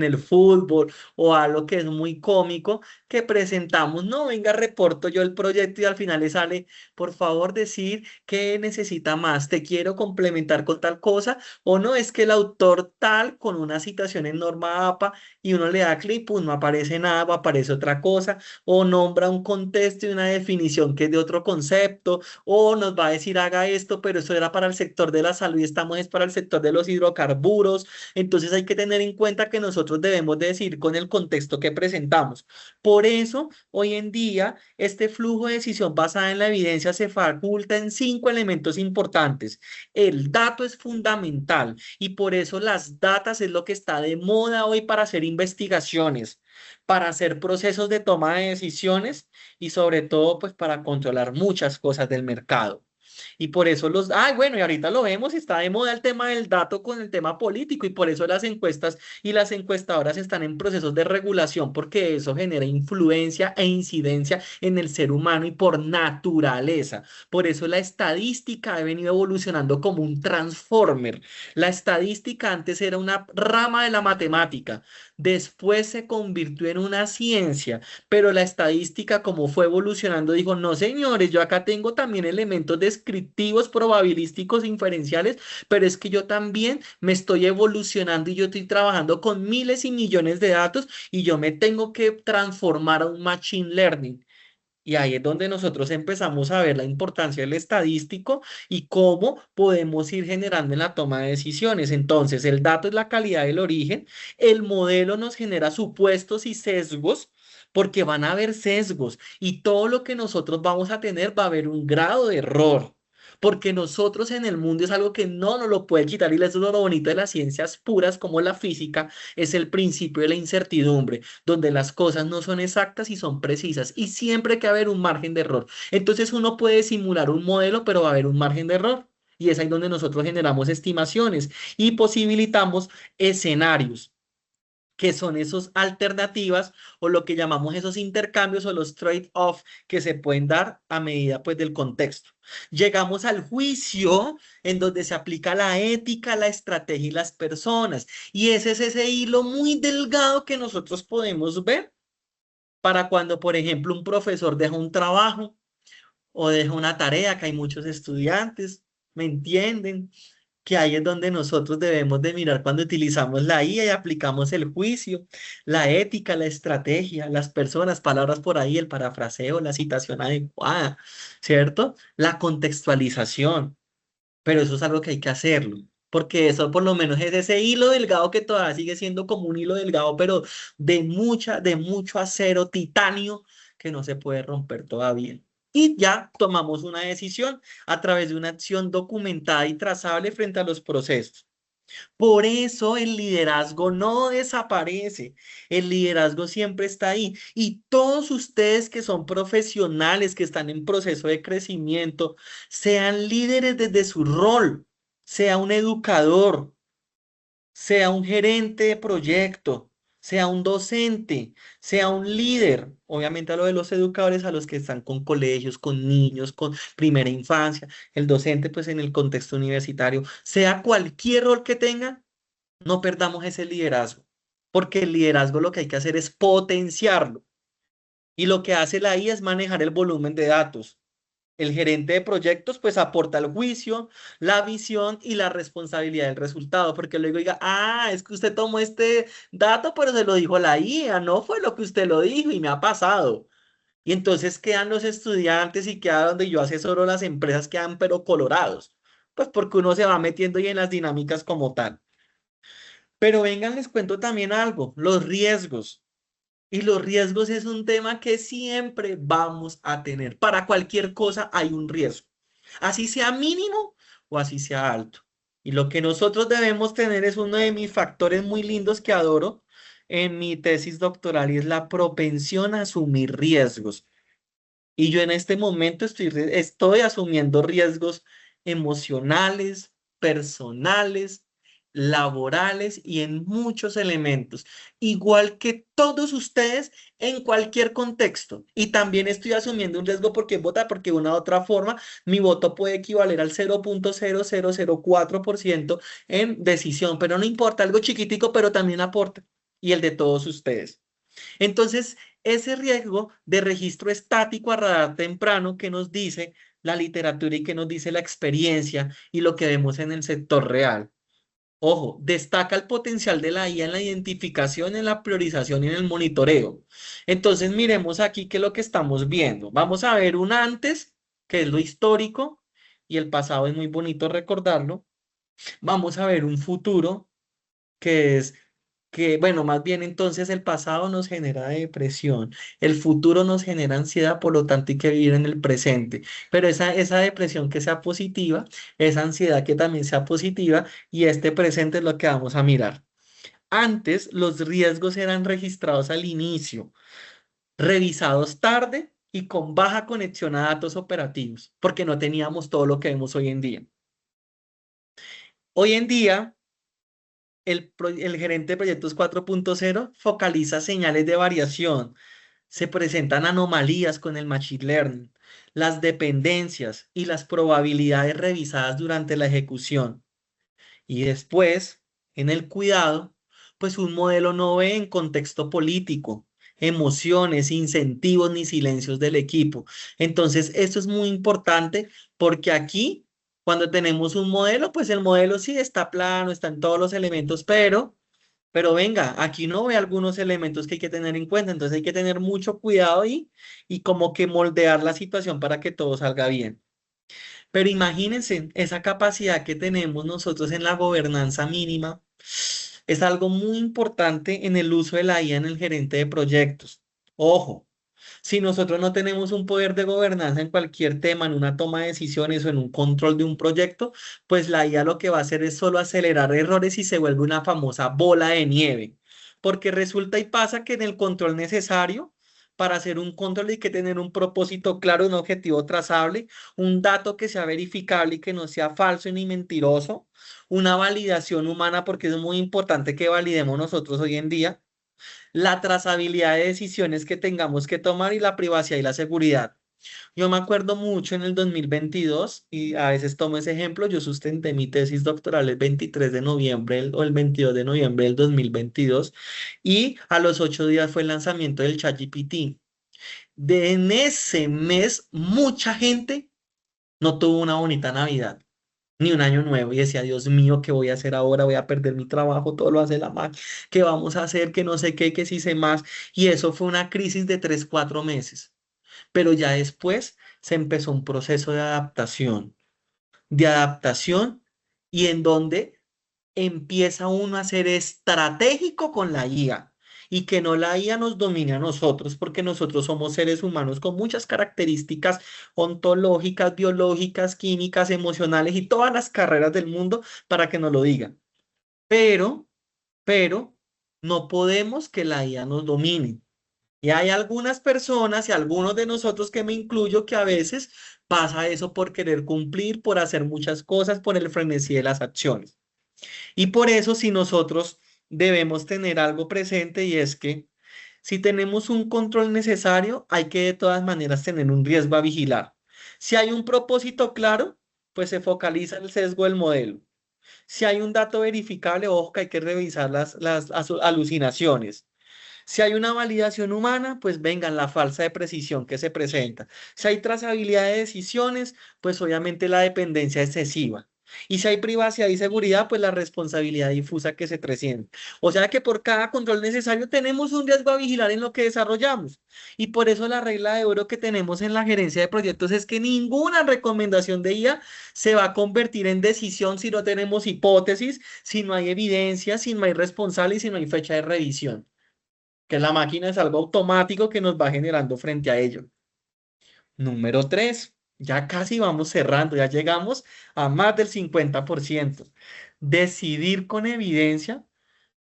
el fútbol o algo que es muy cómico, que presentamos, no, venga, reporto yo el proyecto y al final le sale, por favor, decir qué necesita más, te quiero complementar con tal cosa o no, es que el autor tal con una citación en norma APA y uno le da clic, pues no aparece nada, o aparece otra cosa, o nombra un contexto y una definición que es de otro concepto, o nos va a decir haga esto, pero eso era para el sector de la salud y estamos es para el sector de los hidrocarburos. Entonces hay que tener en cuenta que nosotros debemos de decir con el contexto que presentamos. Por eso, hoy en día, este flujo de decisión basada en la evidencia se faculta en 5 elementos importantes. El dato es fundamental y por eso las datas es lo que está de moda hoy para hacer investigaciones, para hacer procesos de toma de decisiones y sobre todo pues para controlar muchas cosas del mercado. Y por eso bueno, y ahorita lo vemos, está de moda el tema del dato con el tema político y por eso las encuestas y las encuestadoras están en procesos de regulación porque eso genera influencia e incidencia en el ser humano y por naturaleza. Por eso la estadística ha venido evolucionando como un transformer. La estadística antes era una rama de la matemática, después se convirtió en una ciencia, pero la estadística como fue evolucionando dijo, no señores, yo acá tengo también elementos descriptivos, probabilísticos, inferenciales, pero es que yo también me estoy evolucionando y yo estoy trabajando con miles y millones de datos y yo me tengo que transformar a un machine learning. Y ahí es donde nosotros empezamos a ver la importancia del estadístico y cómo podemos ir generando en la toma de decisiones. Entonces, el dato es la calidad del origen, el modelo nos genera supuestos y sesgos, porque van a haber sesgos y todo lo que nosotros vamos a tener va a haber un grado de error. Porque nosotros en el mundo es algo que no nos lo puede quitar y eso es lo bonito de las ciencias puras como la física, es el principio de la incertidumbre donde las cosas no son exactas y son precisas y siempre hay que haber un margen de error. Entonces uno puede simular un modelo, pero va a haber un margen de error. Y es ahí donde nosotros generamos estimaciones y posibilitamos escenarios, que son esos alternativas o lo que llamamos esos intercambios o los trade-off que se pueden dar a medida pues del contexto. Llegamos al juicio en donde se aplica la ética, la estrategia y las personas. Y ese es ese hilo muy delgado que nosotros podemos ver para cuando, por ejemplo, un profesor deja un trabajo o deja una tarea, que hay muchos estudiantes, ¿me entienden? Que ahí es donde nosotros debemos de mirar cuando utilizamos la IA y aplicamos el juicio, la ética, la estrategia, las personas, palabras por ahí, el parafraseo, la citación adecuada, ¿cierto? La contextualización, pero eso es algo que hay que hacerlo. Porque eso por lo menos es ese hilo delgado que todavía sigue siendo como un hilo delgado, pero de mucho acero, titanio, que no se puede romper todavía. Y ya tomamos una decisión a través de una acción documentada y trazable frente a los procesos. Por eso el liderazgo no desaparece, el liderazgo siempre está ahí. Y todos ustedes que son profesionales, que están en proceso de crecimiento, sean líderes desde su rol, sea un educador, sea un gerente de proyecto, sea un docente, sea un líder. Obviamente a lo de los educadores, a los que están con colegios, con niños, con primera infancia, el docente pues en el contexto universitario, sea cualquier rol que tenga, no perdamos ese liderazgo, porque el liderazgo lo que hay que hacer es potenciarlo. Y lo que hace la IA es manejar el volumen de datos. El gerente de proyectos pues aporta el juicio, la visión y la responsabilidad del resultado, porque luego diga, es que usted tomó este dato, pero se lo dijo la IA, no fue lo que usted lo dijo y me ha pasado. Y entonces quedan los estudiantes y queda donde yo asesoro las empresas, quedan pero colorados, pues porque uno se va metiendo y en las dinámicas como tal. Pero vengan, les cuento también algo, los riesgos. Y los riesgos es un tema que siempre vamos a tener. Para cualquier cosa hay un riesgo, así sea mínimo o así sea alto. Y lo que nosotros debemos tener es uno de mis factores muy lindos que adoro en mi tesis doctoral y es la propensión a asumir riesgos. Y yo en este momento estoy asumiendo riesgos emocionales, personales, laborales y en muchos elementos, igual que todos ustedes en cualquier contexto. Y también estoy asumiendo un riesgo porque vota, porque de una u otra forma mi voto puede equivaler al 0,0004% en decisión, pero no importa, algo chiquitico, pero también aporta. Y el de todos ustedes. Entonces, ese riesgo de registro estático a radar temprano que nos dice la literatura y que nos dice la experiencia y lo que vemos en el sector real. Ojo, destaca el potencial de la IA en la identificación, en la priorización y en el monitoreo. Entonces, miremos aquí qué es lo que estamos viendo. Vamos a ver un antes, que es lo histórico, y el pasado es muy bonito recordarlo. Vamos a ver un futuro, que es que, bueno, más bien entonces el pasado nos genera depresión, el futuro nos genera ansiedad, por lo tanto hay que vivir en el presente. Pero esa depresión que sea positiva, esa ansiedad que también sea positiva y este presente es lo que vamos a mirar. Antes los riesgos eran registrados al inicio, revisados tarde y con baja conexión a datos operativos, porque no teníamos todo lo que vemos hoy en día. Hoy en día el gerente de proyectos 4.0 focaliza señales de variación. Se presentan anomalías con el Machine Learning, las dependencias y las probabilidades revisadas durante la ejecución. Y después, en el cuidado, pues un modelo no ve en contexto político, emociones, incentivos ni silencios del equipo. Entonces, esto es muy importante porque aquí, cuando tenemos un modelo, pues el modelo sí está plano, están todos los elementos, pero venga, aquí no ve algunos elementos que hay que tener en cuenta. Entonces hay que tener mucho cuidado ahí y como que moldear la situación para que todo salga bien. Pero imagínense esa capacidad que tenemos nosotros en la gobernanza mínima. Es algo muy importante en el uso de la IA en el gerente de proyectos. Ojo, si nosotros no tenemos un poder de gobernanza en cualquier tema, en una toma de decisiones o en un control de un proyecto, pues la IA lo que va a hacer es solo acelerar errores y se vuelve una famosa bola de nieve. Porque resulta y pasa que en el control necesario, para hacer un control hay que tener un propósito claro, un objetivo trazable, un dato que sea verificable y que no sea falso ni mentiroso, una validación humana, porque es muy importante que validemos nosotros hoy en día la trazabilidad de decisiones que tengamos que tomar y la privacidad y la seguridad. Yo me acuerdo mucho en el 2022 y a veces tomo ese ejemplo, yo sustenté mi tesis doctoral el 23 de noviembre o el 22 de noviembre del 2022 y a los 8 días fue el lanzamiento del ChatGPT. En ese mes mucha gente no tuvo una bonita Navidad ni un año nuevo y decía, Dios mío, ¿qué voy a hacer ahora? Voy a perder mi trabajo, todo lo hace la máquina, ¿qué vamos a hacer? Que no sé qué, que sí sé más. Y eso fue una crisis de 3, 4 meses. Pero ya después se empezó un proceso de adaptación y en donde empieza uno a ser estratégico con la IA y que no la IA nos domine a nosotros, porque nosotros somos seres humanos con muchas características ontológicas, biológicas, químicas, emocionales y todas las carreras del mundo para que nos lo digan. Pero, pero, no podemos que la IA nos domine. Y hay algunas personas y algunos de nosotros que me incluyo que a veces pasa eso por querer cumplir, por hacer muchas cosas, por el frenesí de las acciones. Y por eso, si nosotros debemos tener algo presente y es que si tenemos un control necesario, hay que de todas maneras tener un riesgo a vigilar. Si hay un propósito claro, pues se focaliza el sesgo del modelo. Si hay un dato verificable, ojo que hay que revisar las alucinaciones. Si hay una validación humana, pues vengan la falsa de precisión que se presenta. Si hay trazabilidad de decisiones, pues obviamente la dependencia excesiva. Y si hay privacidad y seguridad, pues la responsabilidad difusa que se trasciende. O sea que por cada control necesario tenemos un riesgo a vigilar en lo que desarrollamos. Y por eso la regla de oro que tenemos en la gerencia de proyectos es que ninguna recomendación de IA se va a convertir en decisión si no tenemos hipótesis, si no hay evidencia, si no hay responsable y si no hay fecha de revisión. que la máquina es algo automático que nos va generando frente a ello. Número 3, ya casi vamos cerrando, ya llegamos a más del 50%. Decidir con evidencia,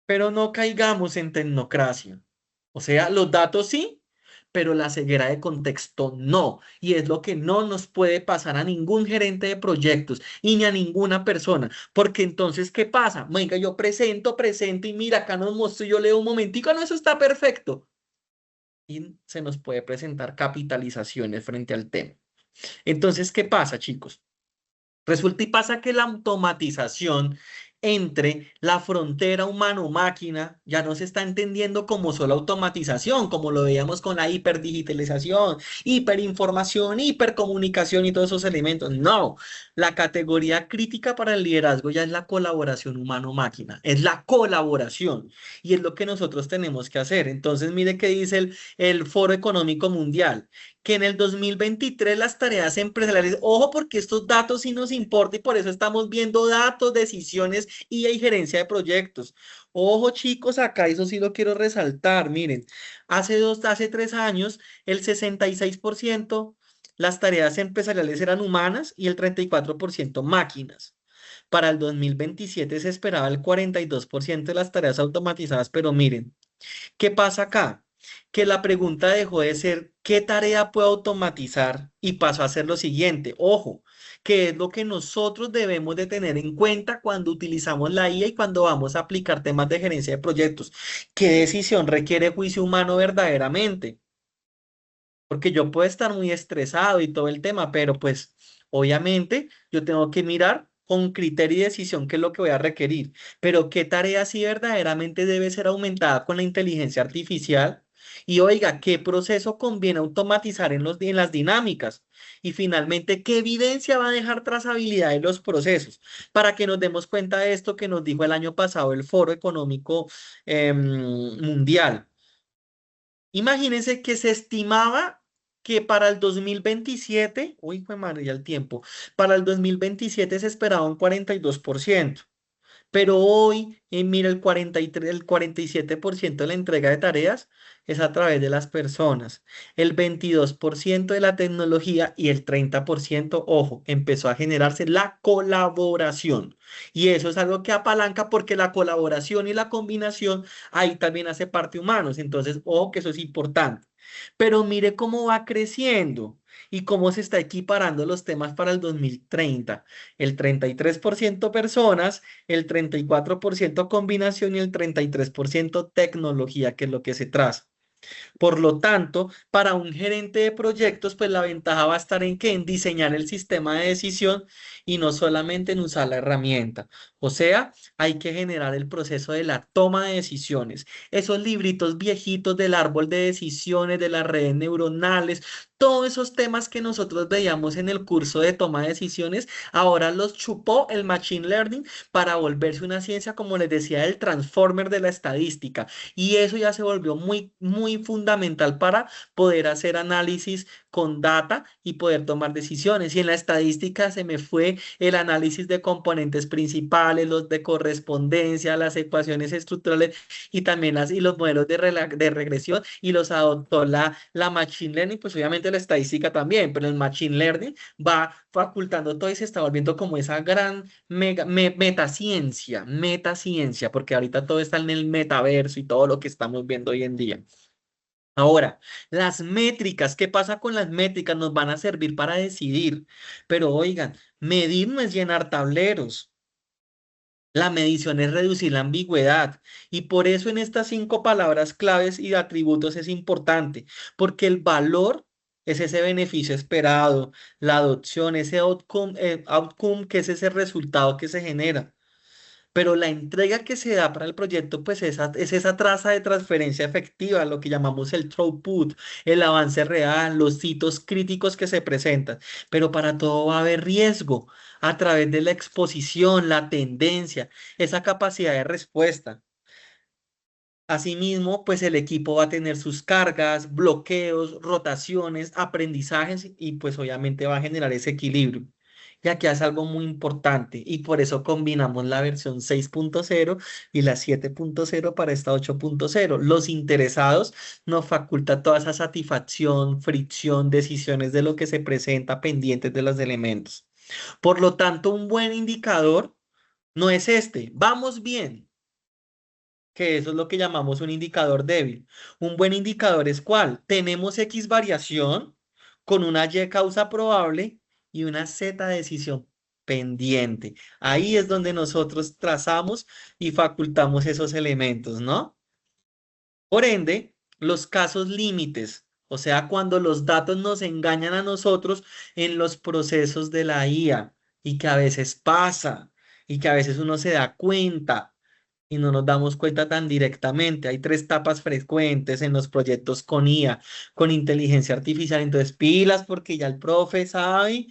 pero no caigamos en tecnocracia. O sea, los datos sí, pero la ceguera de contexto no. Y es lo que no nos puede pasar a ningún gerente de proyectos y ni a ninguna persona. Porque entonces, ¿qué pasa? Venga, yo presento y mira, acá nos muestro, yo leo un momentico, no, eso está perfecto. Y se nos puede presentar capitalizaciones frente al tema. Entonces, ¿qué pasa, chicos? Resulta y pasa que la automatización entre la frontera humano-máquina ya no se está entendiendo como solo automatización, como lo veíamos con la hiperdigitalización, hiperinformación, hipercomunicación y todos esos elementos. No, la categoría crítica para el liderazgo ya es la colaboración humano-máquina, es la colaboración y es lo que nosotros tenemos que hacer. Entonces, mire qué dice el Foro Económico Mundial que en el 2023 las tareas empresariales, ojo porque estos datos sí nos importan y por eso estamos viendo datos, decisiones y hay gerencia de proyectos. Ojo chicos, acá eso sí lo quiero resaltar. Miren, hace 3 años el 66% las tareas empresariales eran humanas y el 34% máquinas. Para el 2027 se esperaba el 42% de las tareas automatizadas, pero miren, ¿qué pasa acá? Que la pregunta dejó de ser ¿qué tarea puedo automatizar? Y pasó a ser lo siguiente, ojo, que es lo que nosotros debemos de tener en cuenta cuando utilizamos la IA y cuando vamos a aplicar temas de gerencia de proyectos. ¿Qué decisión requiere juicio humano verdaderamente? Porque yo puedo estar muy estresado y todo el tema, pero pues obviamente yo tengo que mirar con criterio y decisión qué es lo que voy a requerir. Pero qué tarea sí verdaderamente debe ser aumentada con la inteligencia artificial. Y oiga, qué proceso conviene automatizar en las dinámicas. Y finalmente, qué evidencia va a dejar trazabilidad en los procesos. Para que nos demos cuenta de esto que nos dijo el año pasado el Foro Económico Mundial. Imagínense que se estimaba que para el 2027, uy, fue madre, ya el tiempo, para el 2027 se esperaba un 42%, pero hoy, mira, el 47% de la entrega de tareas es a través de las personas, el 22% de la tecnología y el 30%, ojo, empezó a generarse la colaboración. Y eso es algo que apalanca porque la colaboración y la combinación ahí también hace parte humanos. Entonces, ojo que eso es importante. Pero mire cómo va creciendo y cómo se está equiparando los temas para el 2030. El 33% personas, el 34% combinación y el 33% tecnología, que es lo que se traza. Por lo tanto, para un gerente de proyectos, pues la ventaja va a estar en que en diseñar el sistema de decisión y no solamente en usar la herramienta. O sea, hay que generar el proceso de la toma de decisiones. Esos libritos viejitos del árbol de decisiones, de las redes neuronales, todos esos temas que nosotros veíamos en el curso de toma de decisiones, ahora los chupó el Machine Learning para volverse una ciencia, como les decía, el transformer de la estadística. Y eso ya se volvió muy, muy fundamental para poder hacer análisis con data y poder tomar decisiones. Y en la estadística se me fue el análisis de componentes principales, los de correspondencia, las ecuaciones estructurales y también y los modelos de regresión y los adoptó la Machine Learning, pues obviamente la estadística también, pero el Machine Learning va facultando todo y se está volviendo como esa gran metaciencia, porque ahorita todo está en el metaverso y todo lo que estamos viendo hoy en día. Ahora, las métricas, ¿qué pasa con las métricas? Nos van a servir para decidir, pero oigan, medir no es llenar tableros. La medición es reducir la ambigüedad y por eso en estas 5 palabras claves y atributos es importante, porque el valor es ese beneficio esperado, la adopción, ese outcome que es ese resultado que se genera. Pero la entrega que se da para el proyecto, pues es esa traza de transferencia efectiva, lo que llamamos el throughput, el avance real, los hitos críticos que se presentan. Pero para todo va a haber riesgo a través de la exposición, la tendencia, esa capacidad de respuesta. Asimismo, pues el equipo va a tener sus cargas, bloqueos, rotaciones, aprendizajes y pues obviamente va a generar ese equilibrio. Y aquí hace algo muy importante y por eso combinamos la versión 6.0 y la 7.0 para esta 8.0. Los interesados nos faculta toda esa satisfacción, fricción, decisiones de lo que se presenta pendientes de los elementos. Por lo tanto, un buen indicador no es este. Vamos bien, que eso es lo que llamamos un indicador débil. Un buen indicador es ¿cuál? Tenemos X variación con una Y causa probable y una Z decisión pendiente. Ahí es donde nosotros trazamos y facultamos esos elementos, ¿no? Por ende, los casos límites, o sea, cuando los datos nos engañan a nosotros en los procesos de la IA y que a veces pasa y que a veces uno se da cuenta y no nos damos cuenta tan directamente. Hay tres tapas frecuentes en los proyectos con IA, con inteligencia artificial. Entonces, pilas porque ya el profe sabe.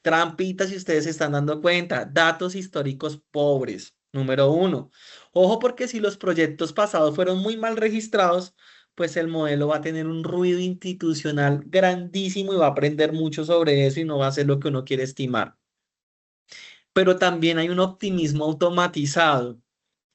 Trampitas, si ustedes se están dando cuenta, datos históricos pobres, número uno. Ojo porque si los proyectos pasados fueron muy mal registrados, pues el modelo va a tener un ruido institucional grandísimo y va a aprender mucho sobre eso y no va a ser lo que uno quiere estimar. Pero también hay un optimismo automatizado.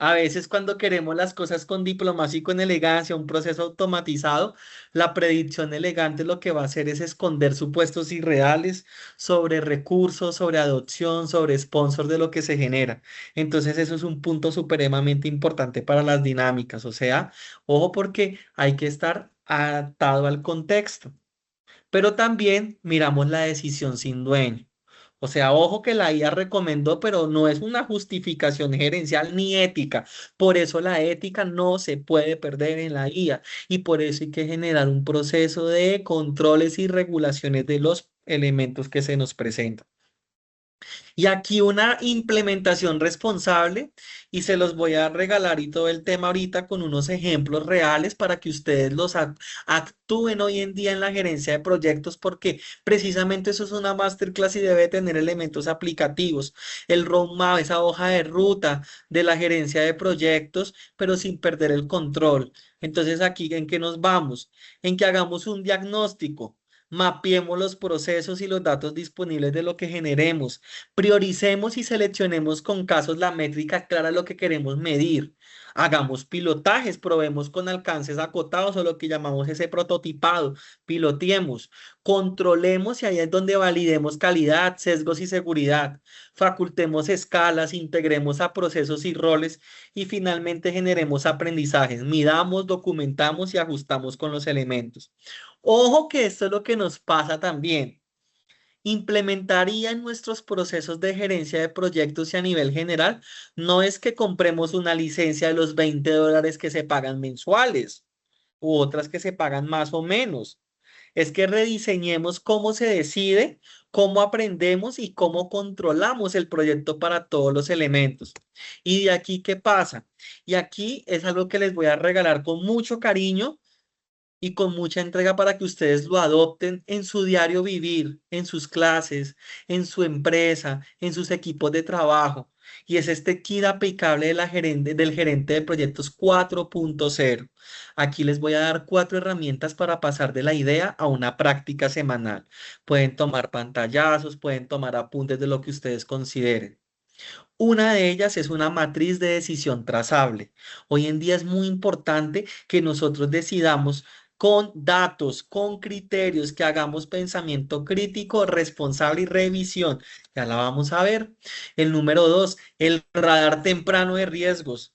A veces cuando queremos las cosas con diplomacia y con elegancia, un proceso automatizado, la predicción elegante lo que va a hacer es esconder supuestos irreales sobre recursos, sobre adopción, sobre sponsor de lo que se genera. Entonces eso es un punto supremamente importante para las dinámicas. O sea, ojo porque hay que estar adaptado al contexto. Pero también miramos la decisión sin dueño. O sea, ojo que la IA recomendó, pero no es una justificación gerencial ni ética. Por eso la ética no se puede perder en la IA y por eso hay que generar un proceso de controles y regulaciones de los elementos que se nos presentan. Y aquí una implementación responsable y se los voy a regalar y todo el tema ahorita con unos ejemplos reales para que ustedes los actúen hoy en día en la gerencia de proyectos porque precisamente eso es una masterclass y debe tener elementos aplicativos. El roadmap, esa hoja de ruta de la gerencia de proyectos, pero sin perder el control. Entonces aquí en qué nos vamos, en que hagamos un diagnóstico. Mapeemos los procesos y los datos disponibles de lo que generemos. Prioricemos y seleccionemos con casos la métrica clara de lo que queremos medir. Hagamos pilotajes, probemos con alcances acotados o lo que llamamos ese prototipado. Piloteemos, controlemos y ahí es donde validemos calidad, sesgos y seguridad. Facultemos escalas, integremos a procesos y roles y finalmente generemos aprendizajes. Midamos, documentamos y ajustamos con los elementos. Ojo que esto es lo que nos pasa también implementaría en nuestros procesos de gerencia de proyectos y a nivel general, no es que compremos una licencia de los $20 que se pagan mensuales u otras que se pagan más o menos. Es que rediseñemos cómo se decide, cómo aprendemos y cómo controlamos el proyecto para todos los elementos. Y de aquí, ¿qué pasa? Y aquí es algo que les voy a regalar con mucho cariño y con mucha entrega para que ustedes lo adopten en su diario vivir, en sus clases, en su empresa, en sus equipos de trabajo. Y es este kit aplicable de del gerente de proyectos 4.0. Aquí les voy a dar 4 herramientas para pasar de la idea a una práctica semanal. Pueden tomar pantallazos, pueden tomar apuntes de lo que ustedes consideren. Una de ellas es una matriz de decisión trazable. Hoy en día es muy importante que nosotros decidamos con datos, con criterios, que hagamos pensamiento crítico, responsable y revisión. Ya la vamos a ver. El número dos, el radar temprano de riesgos.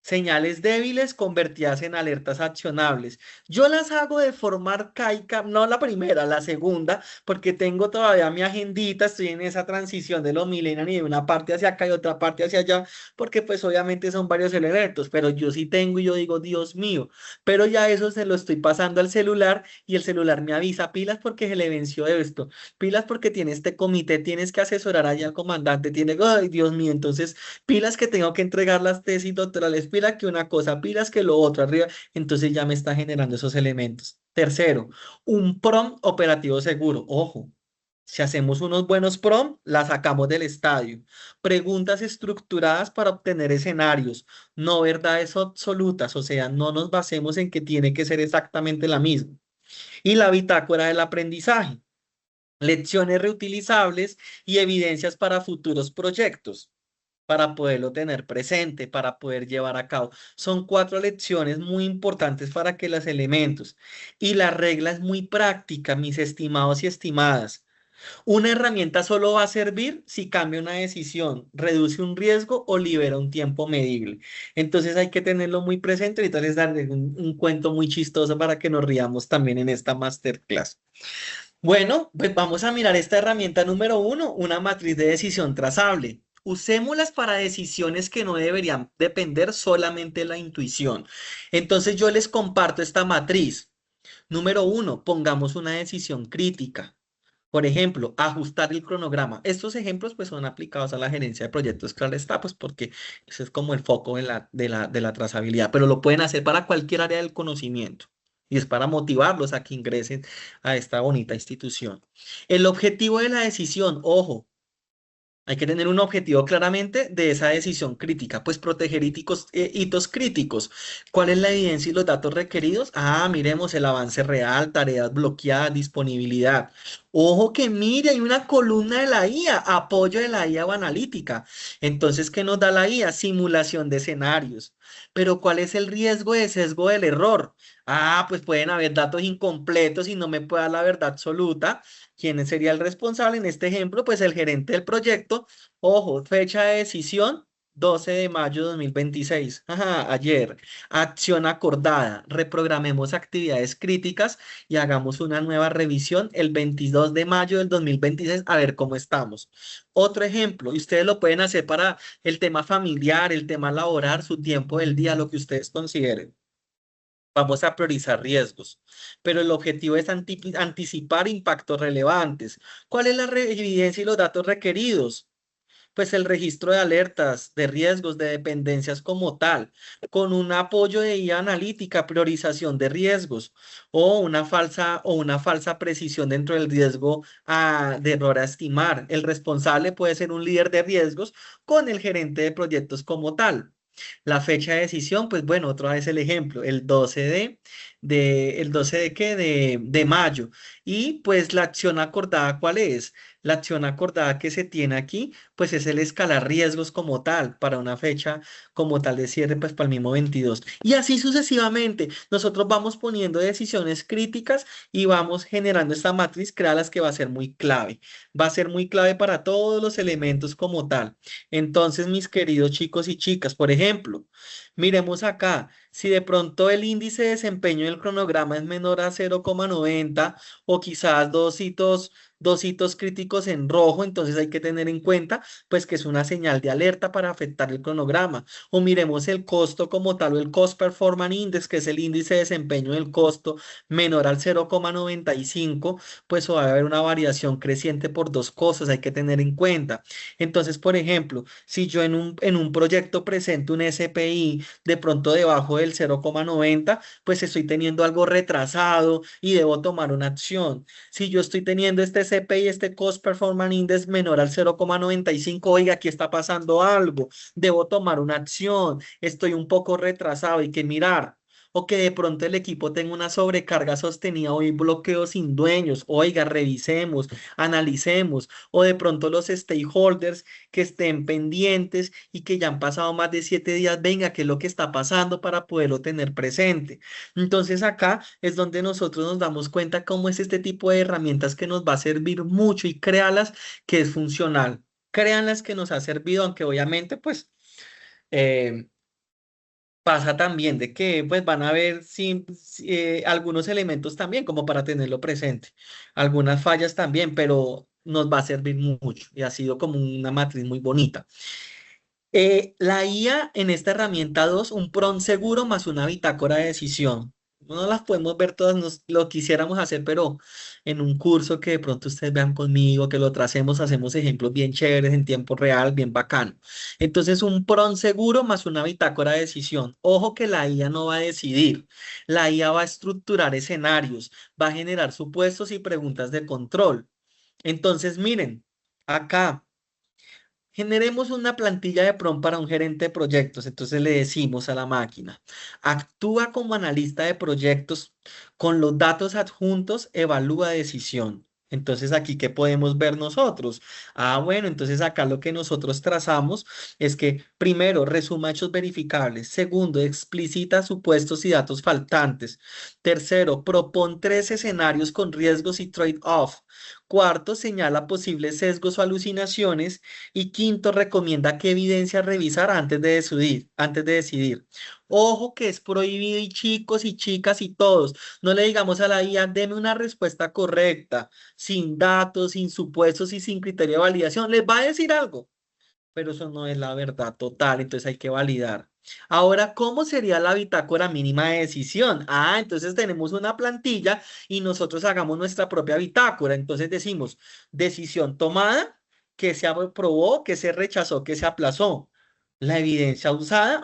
Señales débiles convertidas en alertas accionables. Yo las hago de forma arcaica, no la primera, la segunda, porque tengo todavía mi agendita, estoy en esa transición de los millennials y de una parte hacia acá y otra parte hacia allá, porque pues obviamente son varios elementos, pero yo sí tengo y yo digo, Dios mío, pero ya eso se lo estoy pasando al celular y el celular me avisa pilas porque se le venció esto, pilas porque tiene este comité, tienes que asesorar allá al comandante, tiene, ay Dios mío, entonces pilas que tengo que entregar las tesis doctorales, pilas que una cosa, pilas que lo otro arriba, entonces ya me está generando esos elementos. Tercero, un prompt operativo seguro. Ojo, si hacemos unos buenos prompt, la sacamos del estadio. Preguntas estructuradas para obtener escenarios, no verdades absolutas, o sea, no nos basemos en que tiene que ser exactamente la misma. Y la bitácora del aprendizaje. lecciones reutilizables y evidencias para futuros proyectos, para poderlo tener presente, para poder llevar a cabo. Son 4 lecciones muy importantes para que los elementos. Y la regla es muy práctica, mis estimados y estimadas. Una herramienta solo va a servir si cambia una decisión, reduce un riesgo o libera un tiempo medible. Entonces hay que tenerlo muy presente. Ahorita les daré un cuento muy chistoso para que nos riamos también en esta masterclass. Bueno, pues vamos a mirar esta herramienta número 1, una matriz de decisión trazable. Usémoslas para decisiones que no deberían depender solamente de la intuición. Entonces yo les comparto esta matriz. Número 1, pongamos una decisión crítica. Por ejemplo, ajustar el cronograma. Estos ejemplos pues son aplicados a la gerencia de proyectos, claro está, pues porque ese es como el foco de la trazabilidad, pero lo pueden hacer para cualquier área del conocimiento y es para motivarlos a que ingresen a esta bonita institución. El objetivo de la decisión, ojo, hay que tener un objetivo claramente de esa decisión crítica, pues proteger hitos críticos. ¿Cuál es la evidencia y los datos requeridos? Ah, miremos el avance real, tareas bloqueadas, disponibilidad. Ojo que mire, hay una columna de la IA, apoyo de la IA o analítica. Entonces, ¿qué nos da la IA? Simulación de escenarios. Pero ¿cuál es el riesgo de sesgo del error? Ah, pues pueden haber datos incompletos y no me puede dar la verdad absoluta. ¿Quién sería el responsable en este ejemplo? Pues el gerente del proyecto. Ojo, fecha de decisión, 12 de mayo de 2026. Ajá, ayer. Acción acordada. Reprogramemos actividades críticas y hagamos una nueva revisión el 22 de mayo del 2026 a ver cómo estamos. Otro ejemplo, y ustedes lo pueden hacer para el tema familiar, el tema laboral, su tiempo del día, lo que ustedes consideren. Vamos a priorizar riesgos, pero el objetivo es anticipar impactos relevantes. ¿Cuál es la evidencia y los datos requeridos? Pues el registro de alertas, de riesgos, de dependencias como tal, con un apoyo de IA analítica, priorización de riesgos o una falsa precisión dentro del riesgo de error a estimar. El responsable puede ser un líder de riesgos con el gerente de proyectos como tal. La fecha de decisión, pues bueno, otra vez el ejemplo, el 12 de qué, de mayo. Y pues la acción acordada, ¿cuál es? La acción acordada que se tiene aquí, pues es el escalar riesgos como tal, para una fecha como tal de cierre, pues para el mismo 22. Y así sucesivamente, nosotros vamos poniendo decisiones críticas y vamos generando esta matriz, créalas que va a ser muy clave. Va a ser muy clave para todos los elementos como tal. Entonces, mis queridos chicos y chicas, por ejemplo, miremos acá, si de pronto el índice de desempeño del cronograma es menor a 0,90 o quizás dos hitos críticos en rojo, entonces hay que tener en cuenta pues que es una señal de alerta para afectar el cronograma. O miremos el costo como tal o el Cost Performance Index, que es el índice de desempeño del costo menor al 0,95, pues va a haber una variación creciente por dos cosas, hay que tener en cuenta. Entonces, por ejemplo, si yo en un proyecto presento un SPI de pronto debajo del 0,90, pues estoy teniendo algo retrasado y debo tomar una acción. Si yo estoy teniendo este CPI, este Cost Performance Index menor al 0,95, oiga, aquí está pasando algo, debo tomar una acción, estoy un poco retrasado, hay que mirar. O que de pronto el equipo tenga una sobrecarga sostenida o hay bloqueos sin dueños. Oiga, revisemos, analicemos. O de pronto los stakeholders que estén pendientes y que ya han pasado más de 7 días, venga, ¿qué es lo que está pasando para poderlo tener presente? Entonces acá es donde nosotros nos damos cuenta cómo es este tipo de herramientas que nos va a servir mucho y créalas que es funcional. Créanlas que nos ha servido, aunque obviamente pues eh, pasa también de que pues van a haber algunos elementos también como para tenerlo presente, algunas fallas también, pero nos va a servir mucho y ha sido como una matriz muy bonita. La IA en esta herramienta 2, un prompt seguro más una bitácora de decisión. No las podemos ver todas, lo quisiéramos hacer, pero en un curso que de pronto ustedes vean conmigo, que lo tracemos, hacemos ejemplos bien chéveres en tiempo real, bien bacano. Entonces, un prompt seguro más una bitácora de decisión. Ojo que la IA no va a decidir. La IA va a estructurar escenarios, va a generar supuestos y preguntas de control. Entonces, miren, acá. Generemos una plantilla de prompt para un gerente de proyectos. Entonces le decimos a la máquina, actúa como analista de proyectos con los datos adjuntos, evalúa decisión. Entonces, aquí, ¿qué podemos ver nosotros? Ah, bueno, entonces acá lo que nosotros trazamos es que, primero, resuma hechos verificables. Segundo, explicita supuestos y datos faltantes. Tercero, propon tres escenarios con riesgos y trade-off. Cuarto, señala posibles sesgos o alucinaciones. Y quinto, recomienda qué evidencia revisar antes de decidir. Ojo que es prohibido y chicos y chicas y todos. No le digamos a la IA, deme una respuesta correcta sin datos, sin supuestos y sin criterio de validación. Les va a decir algo, pero eso no es la verdad total, entonces hay que validar. Ahora, ¿cómo sería la bitácora mínima de decisión? Ah, entonces tenemos una plantilla y nosotros hagamos nuestra propia bitácora. Entonces decimos, decisión tomada, que se aprobó, que se rechazó, que se aplazó. La evidencia usada,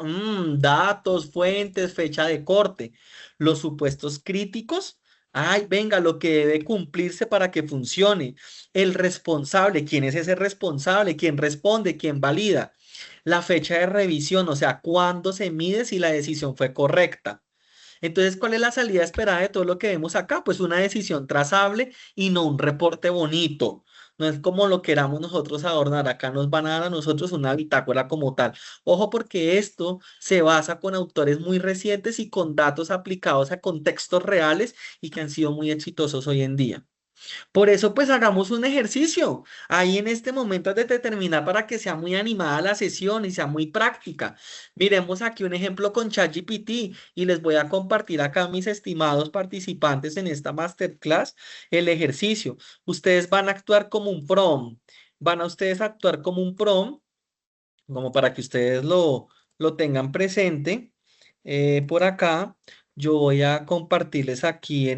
datos, fuentes, fecha de corte. Los supuestos críticos, ay, venga, lo que debe cumplirse para que funcione. El responsable, ¿quién es ese responsable? ¿Quién responde? ¿Quién valida? La fecha de revisión, o sea, cuándo se mide si la decisión fue correcta. Entonces, ¿cuál es la salida esperada de todo lo que vemos acá? Pues una decisión trazable y no un reporte bonito. No es como lo queramos nosotros adornar. Acá nos van a dar a nosotros una bitácora como tal. Ojo, porque esto se basa con autores muy recientes y con datos aplicados a contextos reales y que han sido muy exitosos hoy en día. Por eso, pues hagamos un ejercicio ahí en este momento antes de terminar para que sea muy animada la sesión y sea muy práctica. Miremos aquí un ejemplo con ChatGPT y les voy a compartir acá, mis estimados participantes en esta masterclass, el ejercicio. Ustedes van a actuar como un prompt. Van a ustedes a actuar como un prompt, como para que ustedes lo tengan presente. Por acá, yo voy a compartirles aquí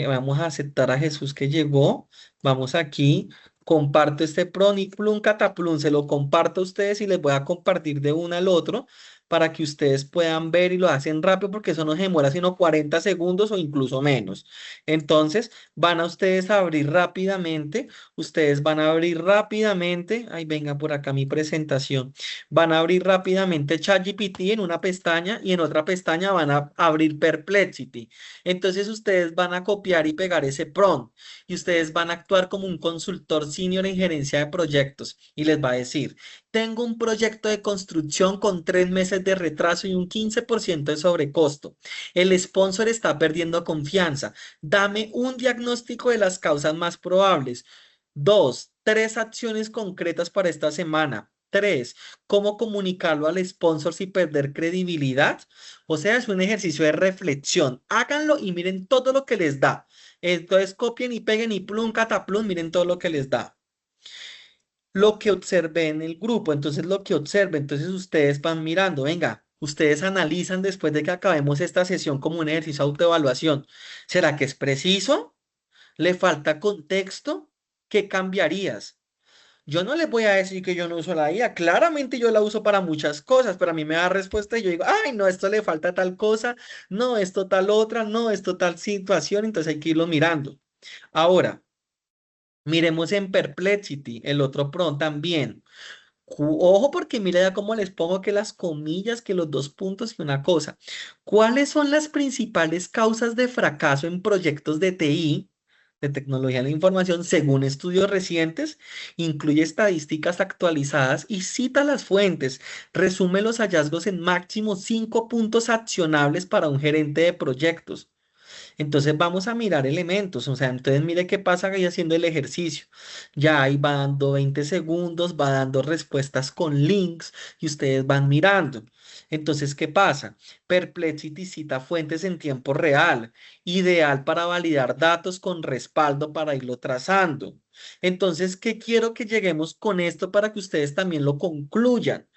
vamos a aceptar a Jesús que llegó. Vamos aquí, comparto este pron y plum cataplum, se lo comparto a ustedes y les voy a compartir de uno al otro para que ustedes puedan ver y lo hacen rápido porque eso no se demora sino 40 segundos o incluso menos. Entonces, van a ustedes a abrir rápidamente. Ustedes van a abrir rápidamente, ahí venga por acá mi presentación, van a abrir rápidamente ChatGPT en una pestaña y en otra pestaña van a abrir Perplexity. Entonces ustedes van a copiar y pegar ese prompt y ustedes van a actuar como un consultor senior en gerencia de proyectos y les va a decir, tengo un proyecto de construcción con 3 meses de retraso y un 15% de sobrecosto. El sponsor está perdiendo confianza. Dame un diagnóstico de las causas más probables. Dos, tres acciones concretas para esta semana. Tres, cómo comunicarlo al sponsor sin perder credibilidad. O sea, es un ejercicio de reflexión. Háganlo y miren todo lo que les da. Entonces copien y peguen y plum, cataplum, miren todo lo que les da. Lo que observé en el grupo, entonces lo que observe, entonces ustedes van mirando, venga, ustedes analizan después de que acabemos esta sesión como un ejercicio de autoevaluación. ¿Será que es preciso? ¿Le falta contexto? ¿Qué cambiarías? Yo no les voy a decir que yo no uso la IA. Claramente yo la uso para muchas cosas, pero a mí me da respuesta y yo digo, ay, no, esto le falta tal cosa, no, esto tal otra, no, esto tal situación, entonces hay que irlo mirando. Ahora, miremos en Perplexity, el otro prompt también. Ojo porque mira ya cómo les pongo que las comillas, que los dos puntos y una cosa. ¿Cuáles son las principales causas de fracaso en proyectos de TI, de tecnología de la información, según estudios recientes? Incluye estadísticas actualizadas y cita las fuentes. Resume los hallazgos en máximo 5 puntos accionables para un gerente de proyectos. Entonces vamos a mirar elementos, o sea, entonces mire qué pasa ahí haciendo el ejercicio. Ya ahí va dando 20 segundos, va dando respuestas con links y ustedes van mirando. Entonces, ¿qué pasa? Perplexity cita fuentes en tiempo real, ideal para validar datos con respaldo para irlo trazando. Entonces, ¿qué quiero que lleguemos con esto para que ustedes también lo concluyan?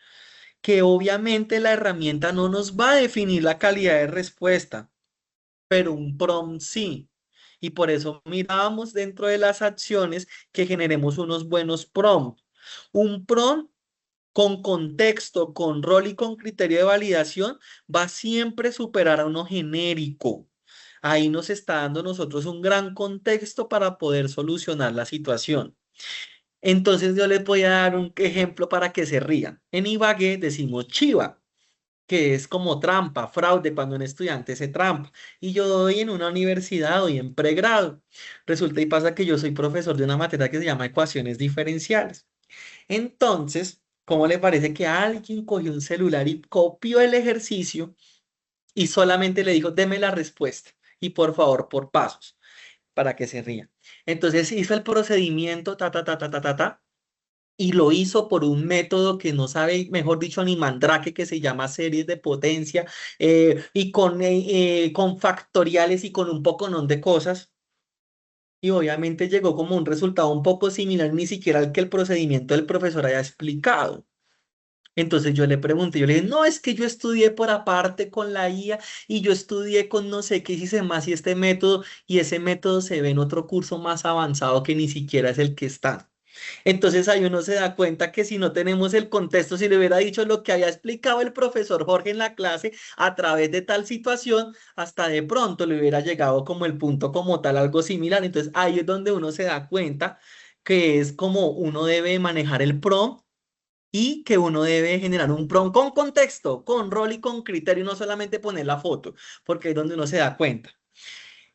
Que obviamente la herramienta no nos va a definir la calidad de respuesta, pero un prompt sí. Y por eso miramos dentro de las acciones que generemos unos buenos prompts. Un prompt con contexto, con rol y con criterio de validación va siempre a superar a uno genérico. Ahí nos está dando nosotros un gran contexto para poder solucionar la situación. Entonces yo les voy a dar un ejemplo para que se rían. En Ibagué decimos chiva. que es como trampa, fraude, cuando un estudiante se trampa. Y yo doy en una universidad, doy en pregrado. Resulta y pasa que yo soy profesor de una materia que se llama ecuaciones diferenciales. Entonces, ¿cómo le parece que alguien cogió un celular y copió el ejercicio y solamente le dijo, deme la respuesta y por favor, por pasos, para que se ría? Entonces hizo el procedimiento, ta, ta, ta, ta, ta, ta, ta, y lo hizo por un método que no sabe, mejor dicho, ni mandrake, que se llama series de potencia, y con factoriales y con un poco de cosas. Y obviamente llegó como un resultado un poco similar, ni siquiera al que el procedimiento del profesor haya explicado. Entonces yo le pregunté, yo le dije, no, es que yo estudié por aparte con la IA y yo estudié con no sé qué hice más y este método, y ese método se ve en otro curso más avanzado que ni siquiera es el que está. Entonces ahí uno se da cuenta que si no tenemos el contexto, si le hubiera dicho lo que había explicado el profesor Jorge en la clase a través de tal situación, hasta de pronto le hubiera llegado como el punto como tal, algo similar. Entonces ahí es donde uno se da cuenta que es como uno debe manejar el prompt y que uno debe generar un prompt con contexto, con rol y con criterio, y no solamente poner la foto, porque es donde uno se da cuenta.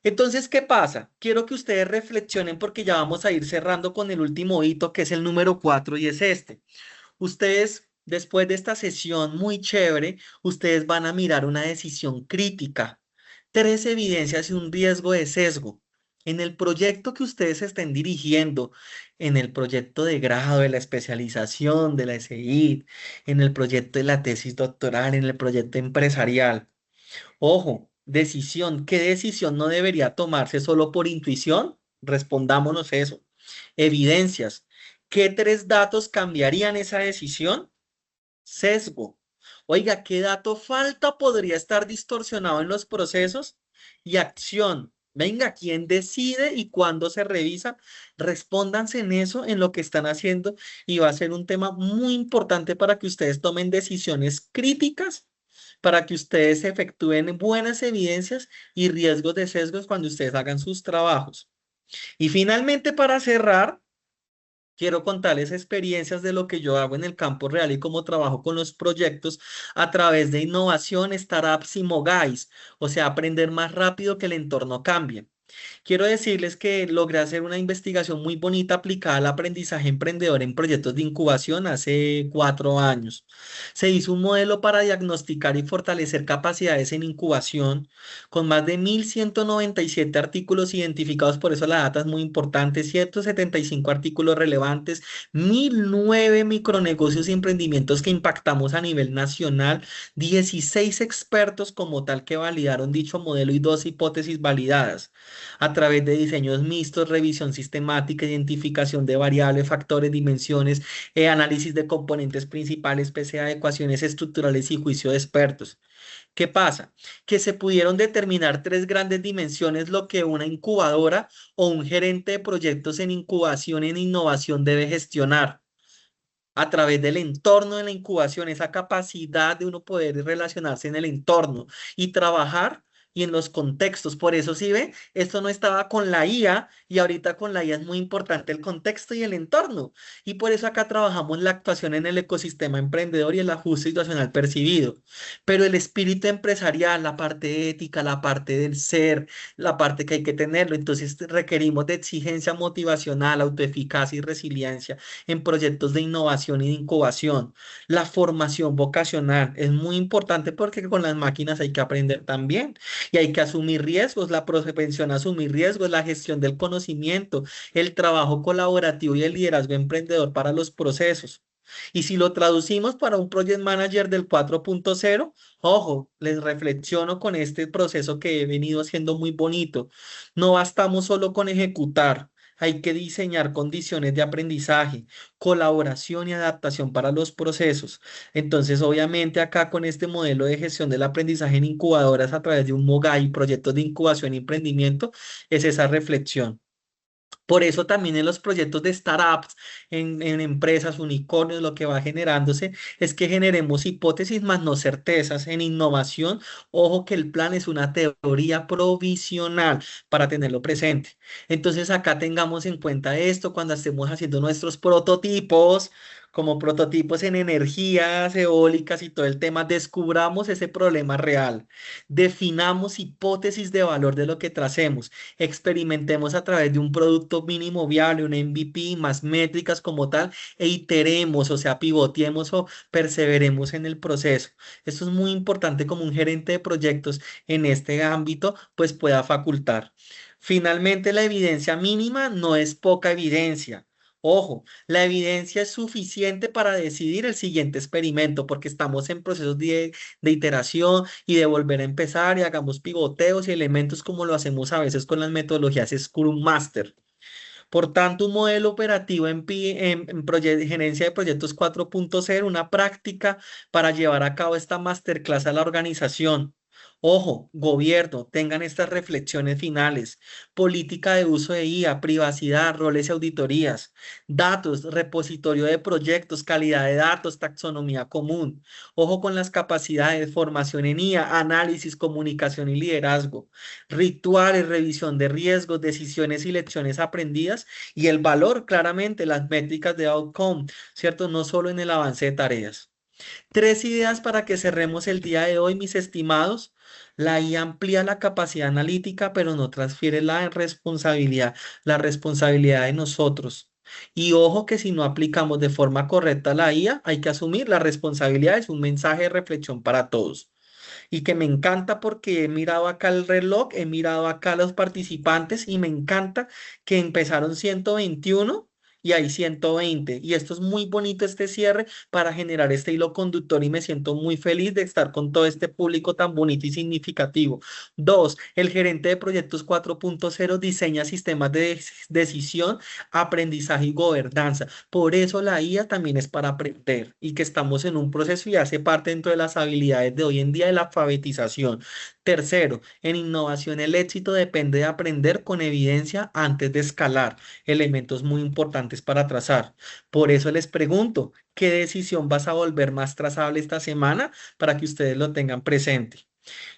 Entonces, ¿qué pasa? Quiero que ustedes reflexionen porque ya vamos a ir cerrando con el último hito, que es el número 4 y es este. Ustedes, después de esta sesión muy chévere, ustedes van a mirar una decisión crítica, tres evidencias y un riesgo de sesgo. En el proyecto que ustedes estén dirigiendo, en el proyecto de grado, de la especialización, de la SI, en el proyecto de la tesis doctoral, en el proyecto empresarial. Ojo, decisión. ¿Qué decisión no debería tomarse solo por intuición? Respondámonos eso. Evidencias. ¿Qué tres datos cambiarían esa decisión? Sesgo. Oiga, ¿qué dato falta podría estar distorsionado en los procesos? Y acción. Venga, ¿quién decide y cuándo se revisa? Respóndanse en eso, en lo que están haciendo, y va a ser un tema muy importante para que ustedes tomen decisiones críticas, para que ustedes efectúen buenas evidencias y riesgos de sesgos cuando ustedes hagan sus trabajos. Y finalmente, para cerrar, quiero contarles experiencias de lo que yo hago en el campo real y cómo trabajo con los proyectos a través de innovación, startups y mogais, o sea, aprender más rápido que el entorno cambie. Quiero decirles que logré hacer una investigación muy bonita aplicada al aprendizaje emprendedor en proyectos de incubación hace 4 años. Se hizo un modelo para diagnosticar y fortalecer capacidades en incubación con más de 1.197 artículos identificados, por eso la data es muy importante, 175 artículos relevantes, 1.009 micronegocios y emprendimientos que impactamos a nivel nacional, 16 expertos como tal que validaron dicho modelo y dos hipótesis validadas a través de diseños mixtos, revisión sistemática, identificación de variables, factores, dimensiones, análisis de componentes principales, PCA, ecuaciones estructurales y juicio de expertos. ¿Qué pasa? Que se pudieron determinar tres grandes dimensiones, lo que una incubadora o un gerente de proyectos en incubación en innovación debe gestionar a través del entorno de la incubación, esa capacidad de uno poder relacionarse en el entorno y trabajar y en los contextos. Por eso, si ve, esto no estaba con la IA y ahorita con la IA es muy importante el contexto y el entorno. Y por eso acá trabajamos la actuación en el ecosistema emprendedor y el ajuste situacional percibido. Pero el espíritu empresarial, la parte ética, la parte del ser, la parte que hay que tenerlo. Entonces requerimos de exigencia motivacional, autoeficacia y resiliencia en proyectos de innovación y de incubación. La formación vocacional es muy importante porque con las máquinas hay que aprender también y hay que asumir riesgos, la propensión a asumir riesgos, la gestión del conocimiento, el trabajo colaborativo y el liderazgo emprendedor para los procesos. Y si lo traducimos para un project manager del 4.0, ojo, les reflexiono con este proceso que he venido haciendo muy bonito. No bastamos solo con ejecutar. Hay que diseñar condiciones de aprendizaje, colaboración y adaptación para los procesos. Entonces, obviamente, acá con este modelo de gestión del aprendizaje en incubadoras a través de un MOGAI, proyectos de incubación y emprendimiento, es esa reflexión. Por eso también en los proyectos de startups, en empresas, unicornios, lo que va generándose es que generemos hipótesis más no certezas. En innovación, ojo que el plan es una teoría provisional para tenerlo presente. Entonces acá tengamos en cuenta esto cuando estemos haciendo nuestros prototipos. como prototipos en energías eólicas y todo el tema, descubramos ese problema real, definamos hipótesis de valor de lo que tracemos, experimentemos a través de un producto mínimo viable, un MVP, más métricas como tal, e iteremos, o sea, pivoteemos o perseveremos en el proceso. Esto es muy importante como un gerente de proyectos en este ámbito, pues pueda facultar. Finalmente, la evidencia mínima no es poca evidencia. Ojo, la evidencia es suficiente para decidir el siguiente experimento, porque estamos en procesos de iteración y de volver a empezar y hagamos pivoteos y elementos como lo hacemos a veces con las metodologías Scrum Master. Por tanto, un modelo operativo en gerencia de proyectos 4.0, una práctica para llevar a cabo esta masterclass a la organización. Ojo, gobierno, tengan estas reflexiones finales. Política de uso de IA, privacidad, roles y auditorías. Datos, repositorio de proyectos, calidad de datos, taxonomía común. Ojo con las capacidades, formación en IA, análisis, comunicación y liderazgo. Rituales, revisión de riesgos, decisiones y lecciones aprendidas y el valor, claramente, las métricas de outcome, ¿cierto? No solo en el avance de tareas. Tres ideas para que cerremos el día de hoy, mis estimados. La IA amplía la capacidad analítica, pero no transfiere la responsabilidad de nosotros. Y ojo que si no aplicamos de forma correcta la IA, hay que asumir la responsabilidad. Es un mensaje de reflexión para todos y que me encanta porque he mirado acá el reloj, he mirado acá los participantes y me encanta que empezaron 121 y hay 120. Y esto es muy bonito este cierre para generar este hilo conductor y me siento muy feliz de estar con todo este público tan bonito y significativo. Dos, el gerente de proyectos 4.0 diseña sistemas de decisión, aprendizaje y gobernanza. Por eso la IA también es para aprender y que estamos en un proceso y hace parte dentro de las habilidades de hoy en día de la alfabetización. Tercero, en innovación el éxito depende de aprender con evidencia antes de escalar, elementos muy importantes para trazar. Por eso les pregunto, ¿qué decisión vas a volver más trazable esta semana para que ustedes lo tengan presente?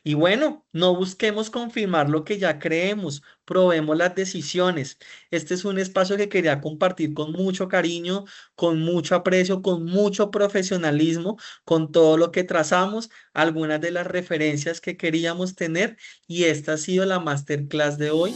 Y bueno, no busquemos confirmar lo que ya creemos, probemos las decisiones. Este es un espacio que quería compartir con mucho cariño, con mucho aprecio, con mucho profesionalismo, con todo lo que trazamos, algunas de las referencias que queríamos tener y esta ha sido la masterclass de hoy.